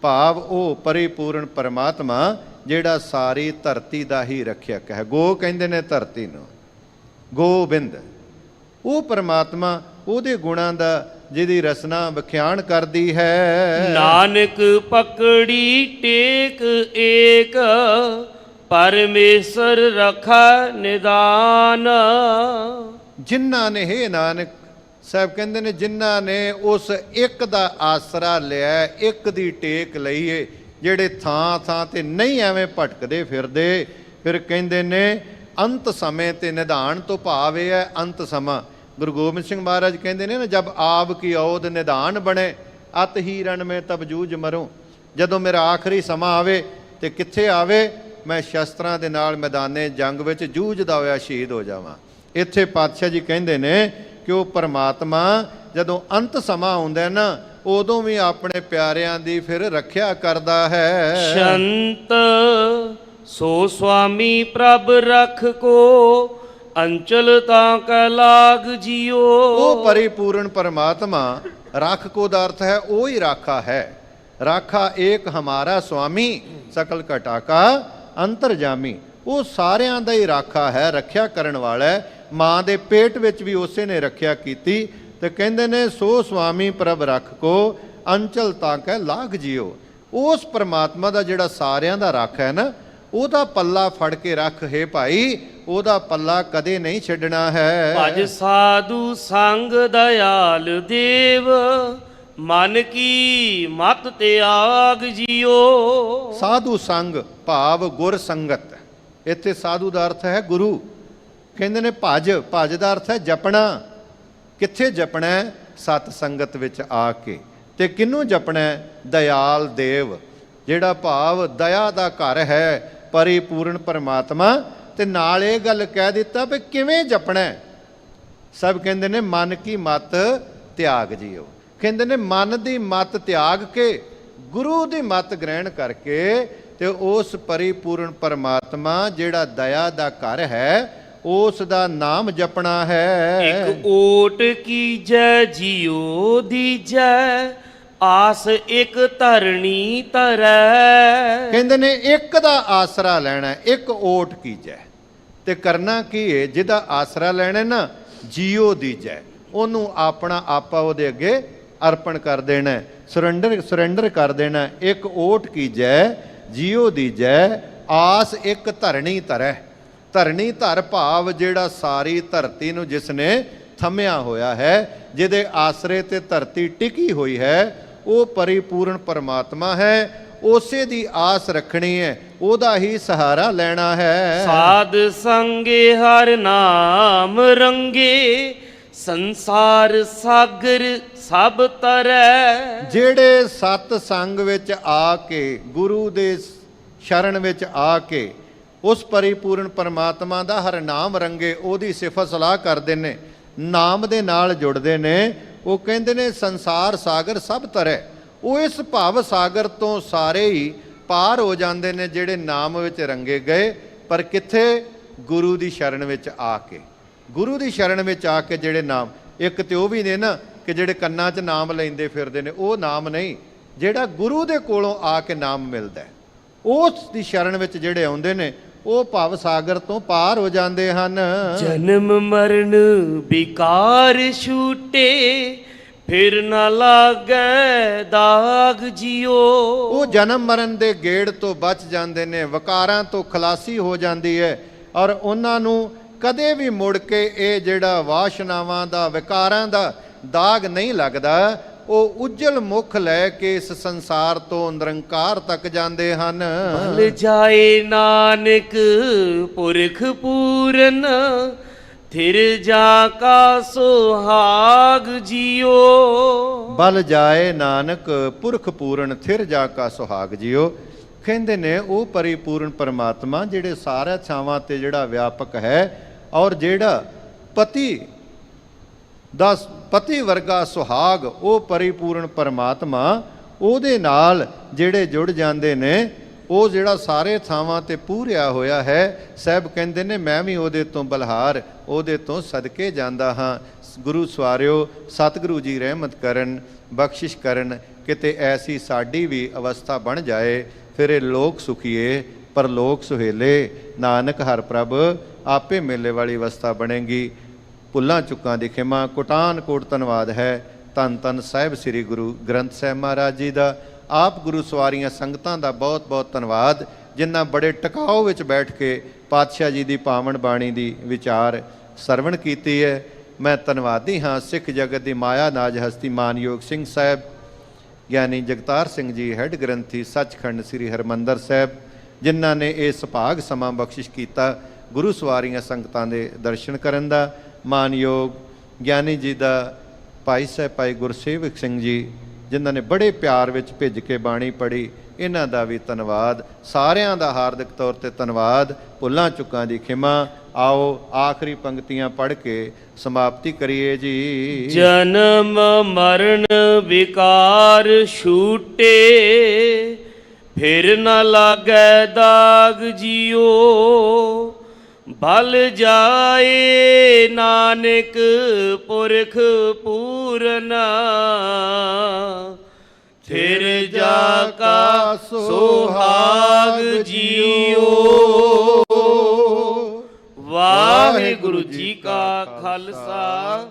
ਭਾਵ ਉਹ ਪਰਿਪੂਰਨ ਪਰਮਾਤਮਾ ਜਿਹੜਾ ਸਾਰੀ ਧਰਤੀ ਦਾ ਹੀ ਰੱਖਿਅਕ ਹੈ। ਗੋ ਕਹਿੰਦੇ ਨੇ ਧਰਤੀ ਨੂੰ, ਗੋਬਿੰਦ ਉਹ ਪਰਮਾਤਮਾ ਉਹਦੇ ਗੁਣਾਂ ਦਾ ਜਿਹਦੀ ਰਸਨਾ ਵਖਿਆਨ ਕਰਦੀ ਹੈ। ਨਾਨਕ ਪਕੜੀ ਟੇਕ ਏਕ, ਪਰਮੇਸ਼ਰ ਰਖਾ ਨਿਦਾਨ। ਜਿਨ੍ਹਾਂ ਨੇ, ਹੇ ਨਾਨਕ ਸਾਹਿਬ ਕਹਿੰਦੇ ਨੇ, ਜਿਨ੍ਹਾਂ ਨੇ ਉਸ ਇੱਕ ਦਾ ਆਸਰਾ ਲਿਆ, ਇੱਕ ਦੀ ਟੇਕ ਲਈਏ, ਜਿਹੜੇ ਥਾਂ ਥਾਂ ਤੇ ਨਹੀਂ ਐਵੇਂ ਭਟਕਦੇ ਫਿਰਦੇ, ਫਿਰ ਕਹਿੰਦੇ ਨੇ ਅੰਤ ਸਮੇਂ ਤੇ ਨਿਧਾਨ ਤੋਂ ਭਾਵ ਇਹ ਹੈ ਅੰਤ ਸਮਾਂ। ਗੁਰੂ ਗੋਬਿੰਦ ਸਿੰਘ ਮਹਾਰਾਜ ਕਹਿੰਦੇ ਨੇ ਨਾ, ਜਬ ਆਪ ਕੀ ਔਦ ਨਿਧਾਨ ਬਣੇ, ਅਤ ਹੀ ਰਣ ਮੈਂ ਤਬ ਜੂਝ ਮਰੂੰ। ਜਦੋਂ ਮੇਰਾ ਆਖਰੀ ਸਮਾਂ ਆਵੇ ਤੇ ਕਿੱਥੇ ਆਵੇ, ਮੈਂ ਸ਼ਸਤਰਾਂ ਦੇ ਨਾਲ ਮੈਦਾਨੇ ਜੰਗ ਵਿੱਚ ਜੂਝਦਾ ਹੋਇਆ ਸ਼ਹੀਦ ਹੋ ਜਾਵਾਂ। ਇੱਥੇ ਪਾਤਸ਼ਾਹ ਜੀ ਕਹਿੰਦੇ ਨੇ ਕਿ ਉਹ ਪਰਮਾਤਮਾ ਜਦੋਂ ਅੰਤ ਸਮਾਂ ਆਉਂਦਾ ਨਾ, ਉਦੋਂ ਵੀ ਆਪਣੇ ਪਿਆਰਿਆਂ ਦੀ ਫਿਰ ਰੱਖਿਆ ਕਰਦਾ ਹੈ। ਸ਼ੰਤ ਸੋ ਸੁਆਮੀ ਪ੍ਰਭ ਰਖ ਕੋ, ਅੰਚਲ ਤਾਂ ਕੈ ਲਾਗ ਜਿਓ। ਉਹ ਪਰਿਪੂਰਨ ਪਰਮਾਤਮਾ ਰੱਖ ਕੋ ਦਾ ਅਰਥ ਹੈ ਉਹ ਹੀ ਰਾਖਾ ਹੈ। ਰਾਖਾ ਏਕ ਹਮਾਰਾ ਸੁਆਮੀ, ਸਕਲ ਘਟਾ ਕਾ ਅੰਤਰਜਾਮੀ। ਉਹ ਸਾਰਿਆਂ ਦਾ ਹੀ ਰਾਖਾ ਹੈ, ਰੱਖਿਆ ਕਰਨ ਵਾਲਾ ਹੈ। ਮਾਂ ਦੇ ਪੇਟ ਵਿੱਚ ਵੀ ਉਸੇ ਨੇ ਰੱਖਿਆ ਕੀਤੀ ਤੇ ਕਹਿੰਦੇ ਨੇ ਸੋ ਸੁਆਮੀ ਪ੍ਰਭ ਰੱਖ ਕੋ, ਅੰਚਲ ਤਾਂ ਕੈ ਲਾਗ ਜਿਓ। ਉਸ ਪਰਮਾਤਮਾ ਦਾ ਜਿਹੜਾ ਸਾਰਿਆਂ ਦਾ ਰੱਖ ਹੈ ਨਾ, ਉਹਦਾ ਪੱਲਾ ਫੜ ਕੇ ਰੱਖ, ਹੈ ਭਾਈ, ਉਹਦਾ ਪੱਲਾ ਕਦੇ ਨਹੀਂ ਛੱਡਣਾ ਹੈ। ਭਜ ਸਾਧੂ ਸੰਗ ਦਇਆਲ ਦੇਵ, ਮਨ ਕੀ ਮਤ ਤਿਆਗ ਜਿਓ। ਸਾਧੂ ਸੰਗ ਭਾਵ ਗੁਰ ਸੰਗਤ। ਇੱਥੇ ਸਾਧੂ ਦਾ ਅਰਥ ਹੈ ਗੁਰੂ। ਕਹਿੰਦੇ ਨੇ ਭਜ, ਭਜ ਦਾ ਅਰਥ ਹੈ ਜਪਣਾ। ਕਿੱਥੇ ਜਪਣਾ? ਸਤ ਸੰਗਤ ਵਿੱਚ ਆ ਕੇ। ਤੇ ਕਿਹਨੂੰ ਜਪਣਾ? ਦਇਆਲ ਦੇਵ, ਜਿਹੜਾ ਭਾਵ ਦਇਆ ਦਾ ਘਰ ਹੈ, ਪਰਿਪੂਰਨ ਪਰਮਾਤਮਾ। ਤੇ ਨਾਲ ਇਹ ਗੱਲ ਕਹਿ ਦਿੱਤਾ ਵੀ ਕਿਵੇਂ ਜਪਣਾ। ਸਭ ਕਹਿੰਦੇ ਨੇ ਮਨ ਕੀ ਮਤ ਤਿਆਗ ਜਿਓ। ਕਹਿੰਦੇ ਨੇ ਮਨ ਦੀ ਮਤ ਤਿਆਗ ਕੇ ਗੁਰੂ ਦੀ ਮਤ ਗ੍ਰਹਿਣ ਕਰਕੇ ਤੇ ਉਸ ਪਰਿਪੂਰਨ ਪਰਮਾਤਮਾ ਜਿਹੜਾ ਦਇਆ ਦਾ ਘਰ ਹੈ, ਉਸ ਦਾ ਨਾਮ ਜਪਣਾ ਹੈ। ਇੱਕ ਓਟ ਕੀਜੈ ਜਿਉ ਦੀਜੈ, ਆਸ ਇੱਕ ਧਰਣੀ ਧਰੈ। ਕਹਿੰਦੇ ਨੇ ਇੱਕ ਦਾ ਆਸਰਾ ਲੈਣਾ, ਇੱਕ ਓਟ ਕੀਜੈ। ਤੇ ਕਰਨਾ ਕੀ ਹੈ? ਜਿਹਦਾ ਆਸਰਾ ਲੈਣਾ ਨਾ, ਜੀਓ ਦੀਜੈ, ਉਹਨੂੰ ਆਪਣਾ ਆਪਾ ਉਹਦੇ ਅੱਗੇ ਅਰਪਣ ਕਰ ਦੇਣਾ, ਸਰੈਂਡਰ ਕਰ ਦੇਣਾ। ਇੱਕ ਓਟ ਕੀਜੈ ਜੀਓ ਦੀਜੈ, ਆਸ ਇੱਕ ਧਰਣੀ ਧਰੈ। ਧਰਣੀ ਧਰ ਭਾਵ ਜਿਹੜਾ ਸਾਰੀ ਧਰਤੀ ਨੂੰ ਜਿਸ ਨੇ ਥੰਮਿਆ ਹੋਇਆ ਹੈ, ਜਿਹਦੇ ਆਸਰੇ ਤੇ ਧਰਤੀ ਟਿਕੀ ਹੋਈ ਹੈ, ਉਹ ਪਰਿਪੂਰਨ ਪਰਮਾਤਮਾ ਹੈ। ਉਸੇ ਦੀ ਆਸ ਰੱਖਣੀ ਹੈ, ਉਹਦਾ ਹੀ ਸਹਾਰਾ ਲੈਣਾ ਹੈ। ਸਾਧ ਸੰਗੇ ਹਰ ਨਾਮ ਰੰਗੇ, ਸੰਸਾਰ ਸਾਗਰ ਸਭ ਤਰੈ। ਜਿਹੜੇ ਸਤ ਸੰਗ ਵਿੱਚ ਆ ਕੇ, ਗੁਰੂ ਦੇ ਸ਼ਰਨ ਵਿੱਚ ਆ ਕੇ ਉਸ ਪਰਿਪੂਰਨ ਪਰਮਾਤਮਾ ਦਾ ਹਰ ਨਾਮ ਰੰਗੇ, ਉਹਦੀ ਸਿਫਤ ਸਲਾਹ ਕਰਦੇ ਨੇ, ਨਾਮ ਦੇ ਨਾਲ ਜੁੜਦੇ ਨੇ, ਉਹ ਕਹਿੰਦੇ ਨੇ ਸੰਸਾਰ ਸਾਗਰ ਸਭ ਤਰੈ। ਉਹ ਇਸ ਭਵ ਸਾਗਰ ਤੋਂ ਸਾਰੇ ਹੀ ਪਾਰ ਹੋ ਜਾਂਦੇ ਨੇ ਜਿਹੜੇ ਨਾਮ ਵਿੱਚ ਰੰਗੇ ਗਏ। ਪਰ ਕਿੱਥੇ? ਗੁਰੂ ਦੀ ਸ਼ਰਨ ਵਿੱਚ ਆ ਕੇ। ਗੁਰੂ ਦੀ ਸ਼ਰਨ ਵਿੱਚ ਆ ਕੇ ਜਿਹੜੇ ਨਾਮ, ਇੱਕ ਤੇ ਉਹ ਵੀ ਨੇ ਨਾ ਕਿ ਜਿਹੜੇ ਕੰਨਾਂ 'ਚ ਨਾਮ ਲੈਂਦੇ ਫਿਰਦੇ ਨੇ, ਉਹ ਨਾਮ ਨਹੀਂ। ਜਿਹੜਾ ਗੁਰੂ ਦੇ ਕੋਲੋਂ ਆ ਕੇ ਨਾਮ ਮਿਲਦਾ, ਉਸ ਦੀ ਸ਼ਰਨ ਵਿੱਚ ਜਿਹੜੇ ਆਉਂਦੇ ਨੇ, ਉਹ ਭਵ ਸਾਗਰ ਤੋਂ ਪਾਰ ਹੋ ਜਾਂਦੇ ਹਨ। ਜਨਮ ਮਰਨ ਵਿਕਾਰ ਛੂਟੇ, ਫਿਰ ਨਾ ਲਾਗੈ ਦਾਗ ਜਿਓ। ਉਹ ਜਨਮ ਮਰਨ ਦੇ ਗੇੜ ਤੋਂ ਬਚ ਜਾਂਦੇ ਨੇ, ਵਿਕਾਰਾਂ ਤੋਂ ਖਲਾਸੀ ਹੋ ਜਾਂਦੀ ਹੈ, ਔਰ ਉਹਨਾਂ ਨੂੰ ਕਦੇ ਵੀ ਮੁੜ ਕੇ ਇਹ ਜਿਹੜਾ ਵਾਸ਼ਨਾਵਾਂ ਦਾ, ਵਿਕਾਰਾਂ ਦਾ ਦਾਗ ਨਹੀਂ ਲੱਗਦਾ। ਉਹ ਉਜਲ ਮੁਖ ਲੈ ਕੇ ਇਸ ਸੰਸਾਰ ਤੋਂ ਨਿਰੰਕਾਰ ਤੱਕ ਜਾਂਦੇ ਹਨ। ਬਲ ਜਾਏ ਨਾਨਕ ਪੁਰਖ ਪੂਰਨ, थिर जा का सुहाग जियो। ਬਲ ਜਾਏ ਨਾਨਕ ਪੁਰਖ ਪੂਰਨ ਥਿਰ ਜਾ ਕਾ ਸੁਹਾਗ ਜਿਓ। ਕਹਿੰਦੇ ਨੇ ਉਹ ਪਰਿਪੂਰਨ ਪਰਮਾਤਮਾ ਜਿਹੜੇ ਸਾਰੇ ਥਾਵਾਂ ਤੇ ਜਿਹੜਾ ਵਿਆਪਕ ਹੈ, ਔਰ ਜਿਹੜਾ ਪਤੀ ਵਰਗਾ ਸੁਹਾਗ, ਉਹ ਪਰਿਪੂਰਨ ਪਰਮਾਤਮਾ, ਉਹਦੇ ਨਾਲ ਜਿਹੜੇ ਜੁੜ ਜਾਂਦੇ ਨੇ, ਉਹ ਜਿਹੜਾ ਸਾਰੇ ਥਾਵਾਂ ਤੇ ਪੂਰਿਆ ਹੋਇਆ ਹੈ। ਸਾਹਿਬ ਕਹਿੰਦੇ ਨੇ ਮੈਂ ਵੀ ਉਹਦੇ ਤੋਂ ਬਲਹਾਰ, ਉਹਦੇ ਤੋਂ ਸਦਕੇ ਜਾਂਦਾ ਹਾਂ। ਗੁਰੂ ਸਵਾਰਿਓ, ਸਤਿਗੁਰੂ ਜੀ ਰਹਿਮਤ ਕਰਨ, ਬਖਸ਼ਿਸ਼ ਕਰਨ, ਕਿਤੇ ਐਸੀ ਸਾਡੀ ਵੀ ਅਵਸਥਾ ਬਣ ਜਾਏ, ਫਿਰ ਇਹ ਲੋਕ ਸੁਖੀਏ ਪਰਲੋਕ ਸੁਹੇਲੇ। ਨਾਨਕ ਹਰ ਪ੍ਰਭ ਆਪੇ ਮੇਲੇ ਵਾਲੀ ਅਵਸਥਾ ਬਣੇਗੀ। ਭੁੱਲਾਂ ਚੁੱਕਾਂ ਦੀ ਖਿਮਾ, ਕੋਟਾਨ ਕੋਟ ਧੰਨਵਾਦ ਹੈ। ਧੰਨ ਧੰਨ ਸਾਹਿਬ ਸ੍ਰੀ ਗੁਰੂ ਗ੍ਰੰਥ ਸਾਹਿਬ ਮਹਾਰਾਜ ਜੀ ਦਾ, ਆਪ ਗੁਰੂ ਸਵਾਰੀਆਂ ਸੰਗਤਾਂ ਦਾ ਬਹੁਤ ਬਹੁਤ ਧੰਨਵਾਦ, ਜਿਨ੍ਹਾਂ ਬੜੇ ਟਿਕਾਓ ਵਿੱਚ ਬੈਠ ਕੇ ਪਾਤਸ਼ਾਹ ਜੀ ਦੀ ਪਾਵਨ ਬਾਣੀ ਦੀ ਵਿਚਾਰ ਸਰਵਣ ਕੀਤੀ ਹੈ। ਮੈਂ ਧੰਨਵਾਦੀ ਹਾਂ ਸਿੱਖ ਜਗਤ ਦੀ ਮਾਇਆ ਨਾਜ ਹਸਤੀ ਮਾਨਯੋਗ ਸਿੰਘ ਸਾਹਿਬ, ਗਿਆਨੀ ਜਗਤਾਰ ਸਿੰਘ ਜੀ, ਹੈੱਡ ਗ੍ਰੰਥੀ ਸੱਚਖੰਡ ਸ੍ਰੀ ਹਰਿਮੰਦਰ ਸਾਹਿਬ, ਜਿਨ੍ਹਾਂ ਨੇ ਇਹ ਸੁਭਾਗ ਸਮਾਂ ਬਖਸ਼ਿਸ਼ ਕੀਤਾ ਗੁਰੂ ਸਵਾਰੀਆਂ ਸੰਗਤਾਂ ਦੇ ਦਰਸ਼ਨ ਕਰਨ ਦਾ। ਮਾਨਯੋਗ ਗਿਆਨੀ ਜੀ ਦਾ ਭਾਈ ਸਾਹਿਬ ਭਾਈ ਗੁਰਸੇਵਕ ਸਿੰਘ ਜੀ, ਜਿਨ੍ਹਾਂ ਨੇ ਬੜੇ ਪਿਆਰ ਵਿੱਚ ਭਿੱਜ ਕੇ ਬਾਣੀ ਪੜ੍ਹੀ, ਇਹਨਾਂ ਦਾ ਵੀ ਧੰਨਵਾਦ। ਸਾਰਿਆਂ ਦਾ ਹਾਰਦਿਕ ਤੌਰ ਤੇ ਧੰਨਵਾਦ। ਭੁੱਲਾਂ ਚੁੱਕਾਂ ਦੀ ਖਿਮਾ। ਆਓ ਆਖਰੀ ਪੰਕਤੀਆਂ ਪੜ੍ਹ ਕੇ ਸਮਾਪਤੀ ਕਰੀਏ ਜੀ। ਜਨਮ ਮਰਨ ਵਿਕਾਰ ਛੂਟੇ, ਫਿਰ ਨ ਲਾਗੈ ਦਾਗ ਜਿਓ। ਬਲ ਜਾਏ ਨਾਨਕ ਪੁਰਖ ਪੂਰਨਾ, ਫਿਰ ਜਾ ਕਾ ਸੁਹਾਗ ਜਿਓ। ਵਾਹਿਗੁਰੂ ਜੀ ਕਾ ਖਾਲਸਾ,